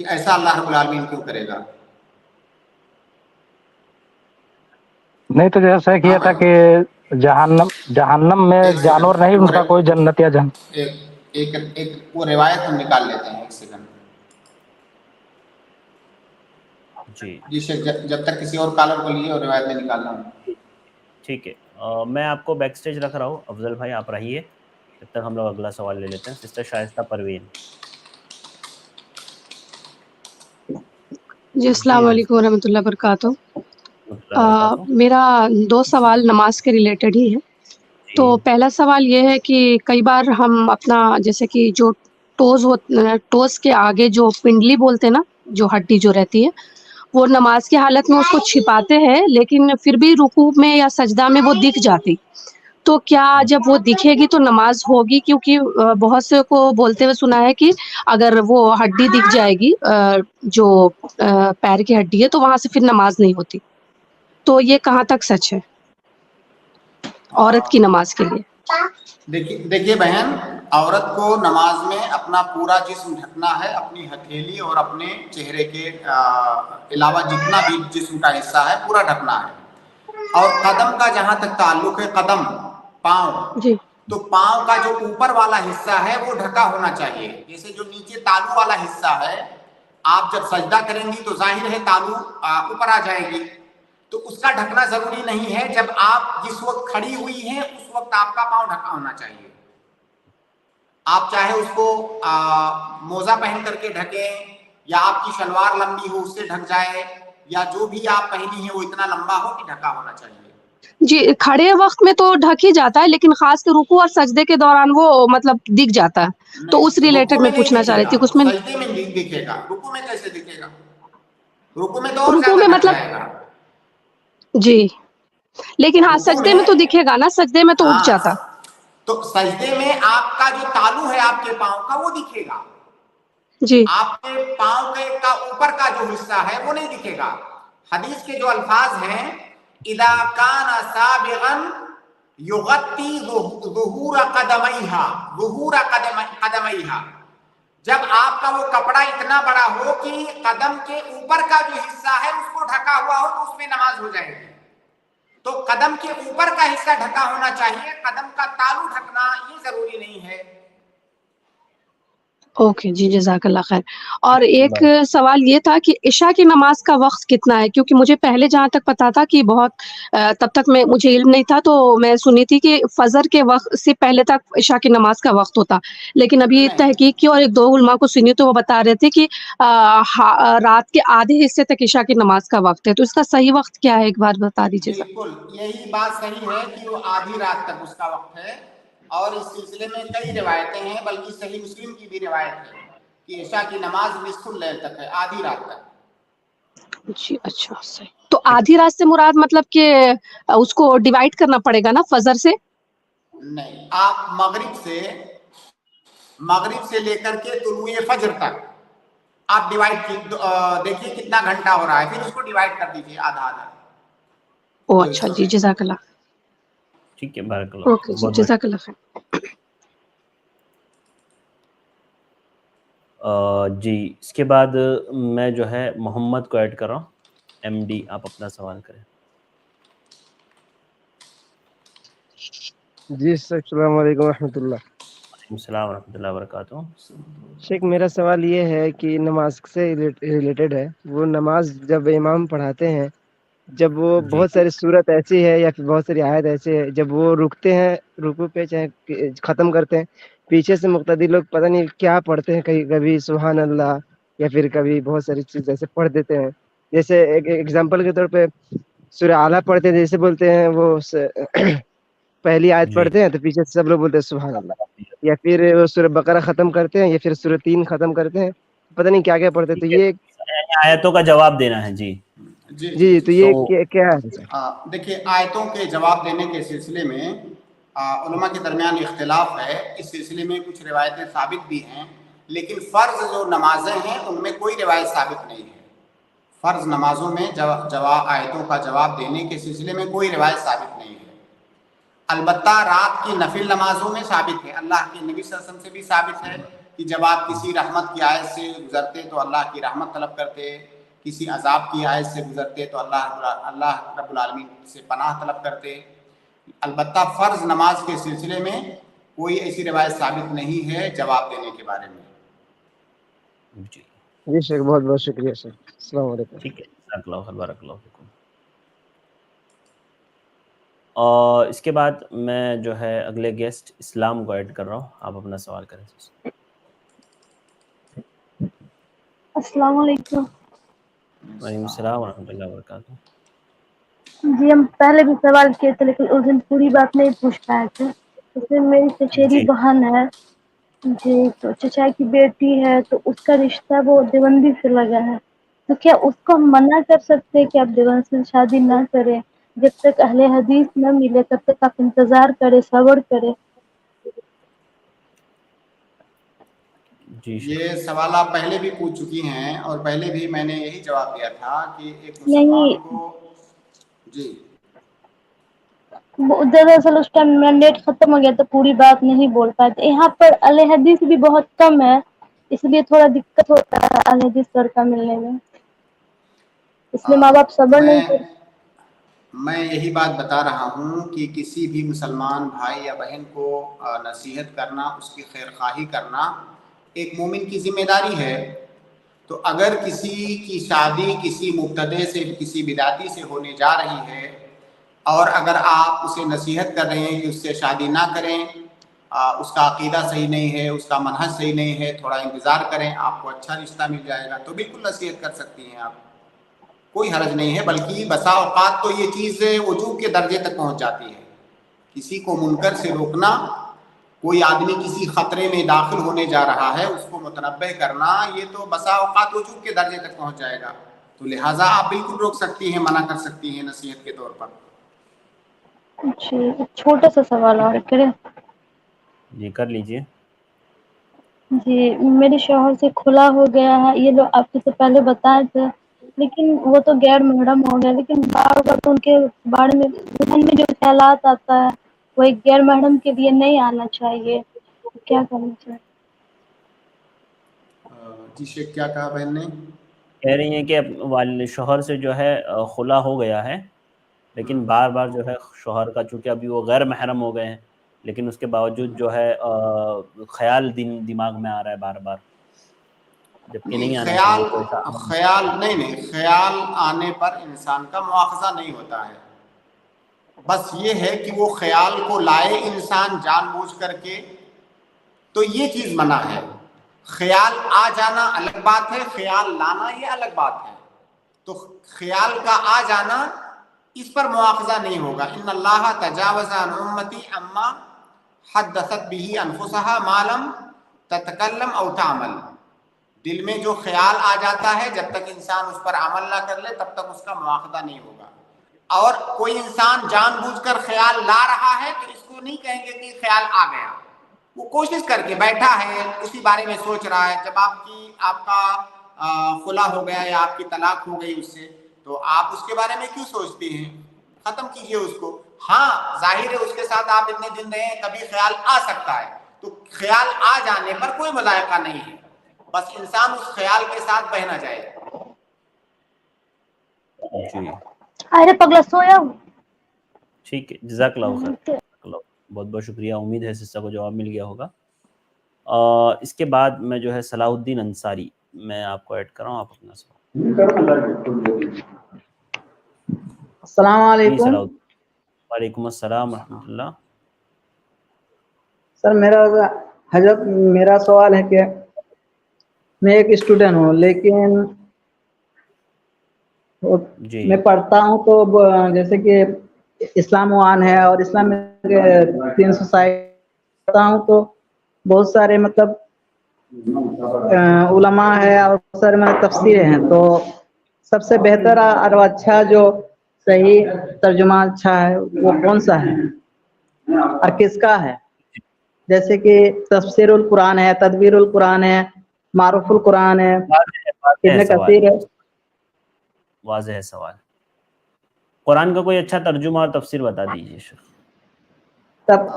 कि ऐसा अल्लाह रब्बुल आलमीन क्यों करेगा। नहीं तो जैसा किया था कि जहन्नम में जानवर नहीं, उनका कोई जन्नत या एक वो रिवायत हम निकाल लेते हैं, एक सेकंड। जी शेख, जब तक किसी और कॉलर को लिए और रिवायत में निकालना हूँ। ठीक है, मैं आपको बैक स्टेज रख रहा हूँ, अफजल भाई आप रहिए, जब तक हम लोग अगला सवाल ले लेते हैं। सिस्टर शाइस्ता परवीन। जी अस्सलाम वालेकुम वरहमतुल्लाहि वबरकातुहू। मेरा दो सवाल नमाज के रिलेटेड ही है। तो पहला सवाल ये है कि कई बार हम अपना जैसे कि जो टोज़ के आगे जो पिंडली बोलते हैं ना, जो हड्डी जो रहती है, वो नमाज की हालत में उसको छिपाते हैं, लेकिन फिर भी रुकू में या सजदा में वो दिख जाती। तो क्या जब वो दिखेगी तो नमाज होगी? क्योंकि बहुत से को बोलते हुए सुना है कि अगर वो हड्डी दिख जाएगी जो पैर की हड्डी है, तो वहाँ से फिर नमाज नहीं होती। तो ये कहाँ तक सच है औरत की नमाज के लिए? देखिए बहन, औरत को नमाज में अपना पूरा जिस्म ढकना है, अपनी हथेली और अपने चेहरे के अलावा जितना भी जिस्म का हिस्सा है पूरा ढकना है। और कदम का जहां तक ताल्लुक है, कदम पाँव, तो पाँव का जो ऊपर वाला हिस्सा है वो ढका होना चाहिए। जैसे जो नीचे तालू वाला हिस्सा है, आप जब सजदा करेंगी तो जाहिर है तालू ऊपर आ जाएगी, तो उसका ढकना जरूरी नहीं है। जब आप जिस वक्त खड़ी हुई हैं उस वक्त आपका पाँव ढका होना चाहिए। आप चाहे उसको मोजा पहन करके ढकें, या आपकी शलवार लंबी हो उससे ढक जाए, या जो भी आप पहनी है वो इतना लंबा हो कि ढका होना चाहिए। जी, खड़े वक्त में तो ढक ही जाता है, लेकिन खास कर रुकू और सजदे के दौरान वो मतलब दिख जाता है। तो उस रिलेटेड मैं पूछना चाह रही थी, उसमें सजदे में नहीं दिखेगा, रुकू में कैसे दिखेगा? रुकू में तो और रुकू में मतलब जी, लेकिन हाँ सजदे में तो दिखेगा ना, सजदे में तो उठ जाता। तो सजदे में आपका जो तालू है आपके पाँव का वो दिखेगा जी, आपके पाँव का ऊपर का जो हिस्सा है वो नहीं दिखेगा। हदीस के जो अल्फाज हैं, इदा काना साबिगन युगत्ती ज़ुहूर कदमैहा, जब आपका वो कपड़ा इतना बड़ा हो कि कदम के ऊपर का जो हिस्सा है उसको ढका हुआ हो, तो उसमें नमाज हो जाएगी। तो कदम के ऊपर का हिस्सा ढका होना चाहिए, कदम का तालू ढकना ये जरूरी नहीं है। ओके जी, जज़ाकल्लाह खैर। और एक सवाल ये था कि इशा की नमाज़ का वक़्त कितना है? क्योंकि मुझे पहले जहाँ तक पता था कि बहुत तब तक मुझे इल्म नहीं था, तो मैं सुनी थी कि फ़जर के वक़्त से पहले तक इशा की नमाज़ का वक़्त होता। लेकिन अभी तहकीक की और 1-2 उलमा को सुनी तो वो बता रहे थे कि रात के आधे हिस्से तक इशा की नमाज़ का वक़्त है। तो इसका सही वक़्त क्या है, एक बार बता दीजिए ज़रा। बिल्कुल यही बात सही है कि वो आधी रात तक उसका वक्त है, और इस सिलसिले में कई रिवायतें हैं, बल्कि सही मुस्लिम की भी रिवायत है कि इशा की नमाज निस्फुल लैल तक है, आधी रात तक। जी, अच्छा सही। तो आधी रात से मुराद मतलब कि उसको डिवाइड करना पड़ेगा ना फ़जर से? नहीं, आप मगरिब से लेकर के तुलुए फजर तक आप डिवाइड देखिए कितना घंटा हो रहा है, फिर उसको डिवाइड कर दीजिए आधा आधा। ओह अच्छा जी, जज़ाकल्लाह। ठीक है, बारकल्लाह। ओके जी, जज़ाकल्लाह खैर। जी, इसके बाद मैं जो है मोहम्मद को ऐड कर रहा हूँ। एमडी आप अपना सवाल करें। जी अस्सलाम वालेकुम रहमतुल्लाह। अस्सलाम रहमतुल्लाह वबरकातुहू। शेख मेरा सवाल ये है कि नमाज से रिलेटेड है। वो नमाज जब इमाम पढ़ाते हैं, जब वो जी। बहुत सारी सूरत ऐसी है या फिर बहुत सारी आयत ऐसी है, जब वो रुकते हैं रुकू पे चाहे ख़त्म करते हैं, पीछे से मुक्तदी लोग पता नहीं क्या पढ़ते हैं, कहीं कभी सुभान अल्लाह या फिर कभी बहुत सारी चीज़ ऐसे पढ़ देते हैं। जैसे एक एग्जांपल के तौर पे सूरह आला पढ़ते हैं, जैसे बोलते हैं वो पहली आयत जी। पढ़ते हैं तो पीछे से सब लोग बोलते हैं सुभान अल्लाह, या फिर वो सूरह बकरा खत्म करते हैं या फिर सूरह 3 खत्म करते हैं, पता नहीं क्या-क्या पढ़ते हैं। तो ये आयतों का जवाब देना है जी। जी, तो ये क्या है? देखिए, आयतों के जवाब देने के सिलसिले में उलमा के दरमियान इख्तिलाफ है। इस सिलसिले में कुछ रिवायतें साबित भी हैं, लेकिन फ़र्ज़ जो नमाजें हैं उनमें कोई रिवायत साबित नहीं है। फ़र्ज़ नमाजों में आयतों का जवाब देने के सिलसिले में कोई रिवायत साबित नहीं है। अलबत्ता रात की नफिल नमाजों में साबित है, अल्लाह के नबी सल्लल्लाहु अलैहि वसल्लम से भी साबित है कि जब आप किसी रहमत की आयत से गुजरते तो अल्लाह की रहमत तलब करते, किसी अजाब की आयत से गुजरते तो अल्लाह रब्बुल आलमीन से पनाह तलब करते। अलबत्ता फ़र्ज़ नमाज के सिलसिले में कोई ऐसी रिवायत साबित नहीं है जवाब देने के बारे में। जी शेख, बहुत बहुत शुक्रिया शेख। अस्सलाम वालेकुम। ठीक है, जज़ाकल्लाहु खैर, बारकल्लाहु फीकुम। और इसके बाद मैं जो है अगले गेस्ट इस्लाम को ऐड कर रहा हूँ। आप अपना सवाल करें। अस्सलाम वालेकुम। वालेकुम सलाम व रहमतुल्लाहि व बरकातहू। जी, हम पहले भी सवाल किए थे लेकिन उस दिन पूरी बात नहीं पूछ पाए थे। उसमें मेरी चचेरी बहन है जी, तो चचा की बेटी है, तो उसका रिश्ता वो देवबंदी से लगा है। तो क्या उसको हम मना कर सकते हैं कि आप देवबंद से शादी ना करें? जब तक अहले हदीस न मिले तब तक आप इंतज़ार करें, सब्र करें। ये सवाल आप पहले भी पूछ चुकी हैं और पहले भी मैंने यही जवाब दिया था कि एक नहीं, मुसलमान को जी वो दरअसल उस टाइम मेरा नेट खत्म हो गया तो पूरी बात नहीं बोल पाए थे। यहाँ पर अहले हदीस भी बहुत कम है, इसलिए थोड़ा दिक्कत होता है अहले हदीस लड़का मिलने में। इसलिए माँ बाप सब्र नहीं कर। मैं यही बात बता रहा हूँ कि किसी भी मुसलमान भाई या बहन को नसीहत करना, उसकी खैरख्वाही करना एक मोमिन की जिम्मेदारी है। तो अगर किसी की शादी किसी मुब्तदे से, किसी बिदाती से होने जा रही है और अगर आप उसे नसीहत कर रहे हैं कि उससे शादी ना करें, उसका अकीदा सही नहीं है, उसका मनहज सही नहीं है, थोड़ा इंतज़ार करें, आपको अच्छा रिश्ता मिल जाएगा, तो बिल्कुल नसीहत कर सकती हैं आप, कोई हर्ज नहीं है। बल्कि बसा औकात तो ये चीज़ वजूब के दर्जे तक पहुँच जाती है। किसी को मुनकर से रोकना, कोई आदमी किसी खतरे में दाखिल होने जा रहा है उसको मुतनब्बे करना, ये तो बसा औकात वजूब के दर्जे तक पहुँच जाएगा। तो लिहाजा आप बिल्कुल रोक सकती हैं, मना कर सकती हैं नसीहत के तौर पर। जी, एक छोटा सा सवाल और करें? जी, कर लीजिए। जी, मेरे शौहर से खुला हो गया है, ये लोग आपसे तो पहले बताए थे, लेकिन वो तो गैर महरम हो गया, लेकिन बार-बार तो उनके बारे में मन में जो ख्यालात आता है, वो एक गैर महरम के लिए नहीं आना चाहिए। तो क्या करना चाहिए? जी शेख, क्या कहा बहन ने? कह रही हैं कि अब शौहर से जो है खुला हो गया है, لیکن بار بار جو ہے شوہر کا، چونکہ ابھی وہ غیر محرم ہو گئے ہیں، لیکن اس کے باوجود جو ہے خیال دماغ میں آ رہا ہے بار بار، جبکہ نہیں آنا چاہیے. تو ایسا خیال نہیں خیال آنے پر انسان کا مواخذہ نہیں ہوتا ہے. بس یہ ہے کہ وہ خیال کو لائے انسان جان بوجھ کر کے، تو یہ چیز منع ہے. خیال آ جانا الگ بات ہے، خیال لانا یہ الگ بات ہے. تو خیال کا آ جانا اس پر مواخذہ نہیں ہوگا. ان اللہ تجاوز عن امتی اما حدثت به انفسها ما لم تتکلم او تعمل. دل میں جو خیال آ جاتا ہے جب تک انسان اس پر عمل نہ کر لے تب تک اس کا مواخذہ نہیں ہوگا. اور کوئی انسان جان بوجھ کر خیال لا رہا ہے تو اس کو نہیں کہیں گے کہ خیال آ گیا. وہ کوشش کر کے بیٹھا ہے، اسی بارے میں سوچ رہا ہے. جب آپ کا خلا ہو گیا یا آپ کی طلاق ہو گئی اس سے، تو آپ اس کے بارے میں کیوں سوچتے ہیں؟ ختم کیجئے اس کو. ہاں ظاہر ہے اس کے ساتھ آپ اتنے دن رہے ہیں، کبھی خیال آ سکتا ہے، تو خیال آ جانے پر کوئی مذائقہ نہیں ہے، بس انسان اس خیال کے ساتھ بہنا جائے. جی ارے پگلا سویا. ٹھیک ہے، جزاک اللہ خیر. بہت بہت شکریہ. امید ہے سسٹر کو جواب مل گیا ہوگا. اس کے بعد میں جو ہے صلاح الدین انصاری، میں آپ کو ایڈ کر رہا ہوں. آپ اپنا سوال. السلام علیکم. وعلیکم السلام ورحمۃ اللہ. سر میرا سوال ہے کہ میں ایک اسٹوڈنٹ ہوں، لیکن میں پڑھتا ہوں تو جیسے کہ اسلام وان ہے اور اسلام میں 360 پڑھتا ہوں تو بہت سارے مطلب علماء ہے اور بہت سارے تفسیریں ہیں. تو سب سے بہتر اور اچھا جو صحیح ترجمہ اچھا ہے وہ کون سا ہے اور کس کا ہے؟ جیسے کہ تفسیر القرآن ہے، تدبیر القرآن ہے، معروف القرآن ہے، ابن کثیر ہے. واضح ہے سوال. قرآن کا کوئی اچھا ترجمہ اور تفسیر بتا دیجیے.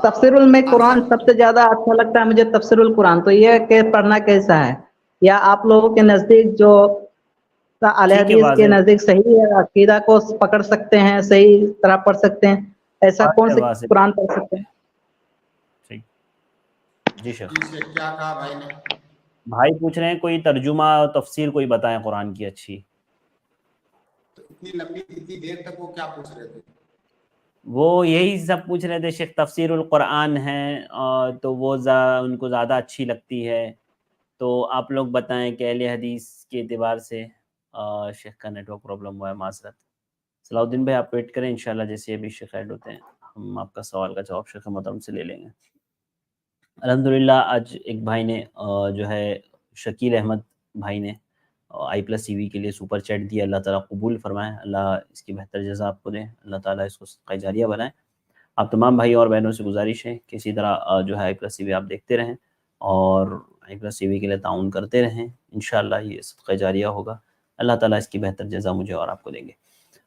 تفسیر میں قرآن سب سے زیادہ اچھا لگتا ہے مجھے، تفسیر القرآن. تو یہ کہ پڑھنا کیسا ہے، یا آپ لوگوں کے نزدیک جو اہل حدیث کے نزدیک صحیح ہے، عقیدہ کو پکڑ سکتے ہیں، صحیح طرح پڑھ سکتے ہیں، ایسا کون سے قرآن پڑھ سکتے ہیں؟ جی شیخ. کیا کہا بھائی نے؟ بھائی پوچھ رہے ہیں کوئی ترجمہ اور تفسیر کوئی بتائیں قرآن کی اچھی. اتنی لمبی اتنی دیر تک وہ کیا پوچھ رہے تھے؟ وہ یہی سب پوچھ رہے تھے شیخ. تفسیر القرآن ہے تو وہ ان کو زیادہ اچھی لگتی ہے، تو آپ لوگ بتائیں کہ اہل حدیث کے اعتبار سے. شیخ کا نیٹ ورک پرابلم ہوا ہے، معذرت. صلاح الدین بھائی آپ ویٹ کریں، انشاءاللہ جیسے ابھی شیخ ایڈ ہوتے ہیں ہم آپ کا سوال کا جواب شیخ محترم سے لے لیں گے. الحمدللہ آج ایک بھائی نے جو ہے شکیل احمد بھائی نے i+cv کے لیے سپر چیٹ دیا. اللہ تعالیٰ قبول فرمائے، اللہ اس کی بہتر جزا آپ کو دیں، اللہ تعالیٰ اس کو صدقہ جاریہ بنائیں. آپ تمام بھائی اور بہنوں سے گزارش ہے کہ اسی طرح جو ہے i+cv آپ دیکھتے رہیں اور i+cv کے لیے تعاون کرتے رہیں. انشاءاللہ یہ صدقہ جاریہ ہوگا، اللہ تعالیٰ اس کی بہتر جزا مجھے اور آپ کو دیں گے.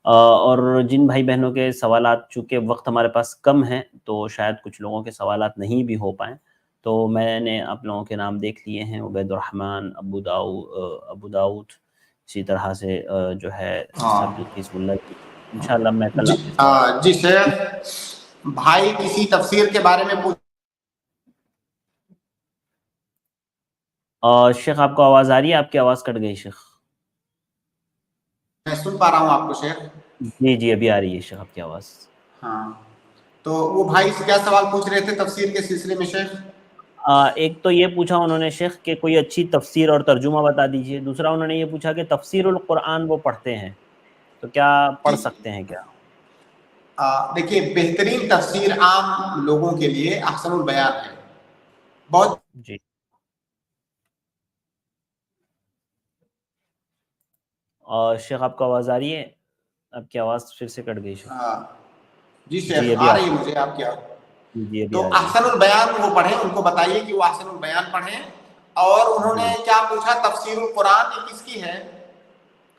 اور جن بھائی بہنوں کے سوالات، چونکہ وقت ہمارے پاس کم ہے تو شاید کچھ لوگوں کے سوالات نہیں بھی ہو پائیں، تو میں نے آپ لوگوں کے نام دیکھ لیے ہیں. عبید الرحمن، ابو داؤد، اسی طرح سے جو ہے عبدالقیس ملا. انشاءاللہ میں کل جی شیخ بھائی کسی تفسیر کے بارے میں پوچھ. شیخ آپ کو آواز آ رہی ہے؟ آپ کی آواز کٹ گئی شیخ. میں سن پا رہا ہوں آپ کو شیخ. جی ابھی آ رہی ہے شیخ آپ کی آواز. ہاں تو وہ بھائی سے کیا سوال پوچھ رہے تھے تفسیر کے سلسلے میں شیخ؟ ایک تو یہ پوچھا انہوں نے شیخ کہ کوئی اچھی تفسیر اور ترجمہ بتا دیجئے. دوسرا انہوں نے یہ پوچھا کہ تفسیر القرآن وہ پڑھتے ہیں تو کیا پڑھ سکتے ہیں کیا؟ دیکھیے بہترین تفسیر عام لوگوں کے لیے احسن البیان ہے. بہت جی اور شیخ آپ کو آواز آ رہی ہے؟ آپ کی آواز پھر سے کٹ گئی شیخ. جی شیخ آ رہی ہے مجھے آپ کی آواز. تو احسن البیان وہ پڑھیں، ان کو بتائیے کہ وہ احسن البیان پڑھیں. اور انہوں نے کیا پوچھا تفسیر القرآن یہ کس کی ہے،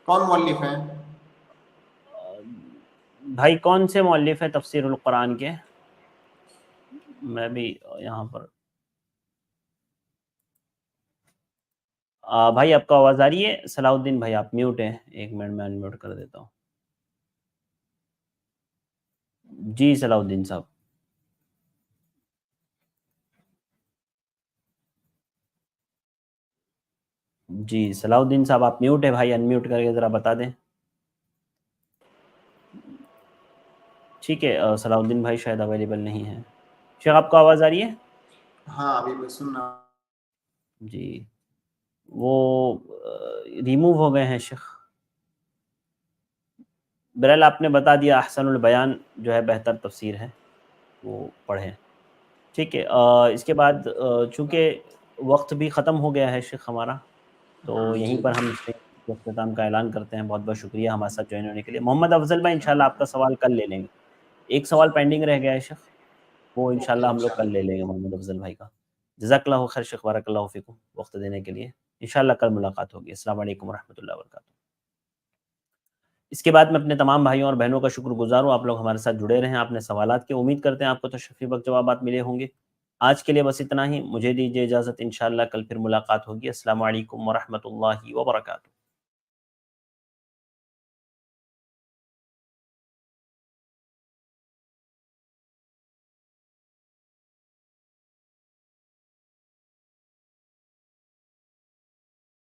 کون مؤلف ہے؟ بھائی کون سے مؤلف ہیں تفسیر القرآن کے؟ میں بھی یہاں پر بھائی آپ کو آواز آ رہی ہے؟ صلاح الدین بھائی آپ میوٹ ہیں، ایک منٹ میں انمیوٹ کر دیتا ہوں. جی صلاح الدین صاحب. جی صلاح الدین صاحب آپ میوٹ ہے بھائی, ان میوٹ کر کے ذرا بتا دیں. ٹھیک ہے, صلاح الدین بھائی شاید اویلیبل نہیں ہے. شیخ آپ کو آواز آ رہی ہے؟ ہاں ابھی میں سننا. جی وہ ریموو ہو گئے ہیں شیخ. برحال آپ نے بتا دیا, احسن البیان جو ہے بہتر تفسیر ہے, وہ پڑھیں. ٹھیک ہے, اس کے بعد چونکہ وقت بھی ختم ہو گیا ہے شیخ ہمارا, تو یہیں پر ہم اختتام کا اعلان کرتے ہیں. بہت بہت شکریہ ہمارے ساتھ جوائن ہونے کے لیے. محمد افضل بھائی انشاءاللہ آپ کا سوال کل لے لیں گے. ایک سوال پینڈنگ رہ گیا ہے شیخ, وہ انشاءاللہ ہم لوگ کل لے لیں گے محمد افضل بھائی کا. جزاک اللہ خیر شیخ, بارک اللہ فیکم وقت دینے کے لیے. انشاءاللہ کل ملاقات ہوگی. السلام علیکم ورحمۃ اللہ وبرکاتہ. اس کے بعد میں اپنے تمام بھائیوں اور بہنوں کا شکر گزار ہوں, آپ لوگ ہمارے ساتھ جڑے رہیں. آپ نے سوالات کی امید کرتے ہیں آپ کو تشریفی وقت جوابات ملے ہوں گے. آج کے لیے بس اتنا ہی, مجھے دیجیے اجازت. انشاءاللہ کل پھر ملاقات ہوگی. السلام علیکم ورحمۃ اللہ وبرکاتہ.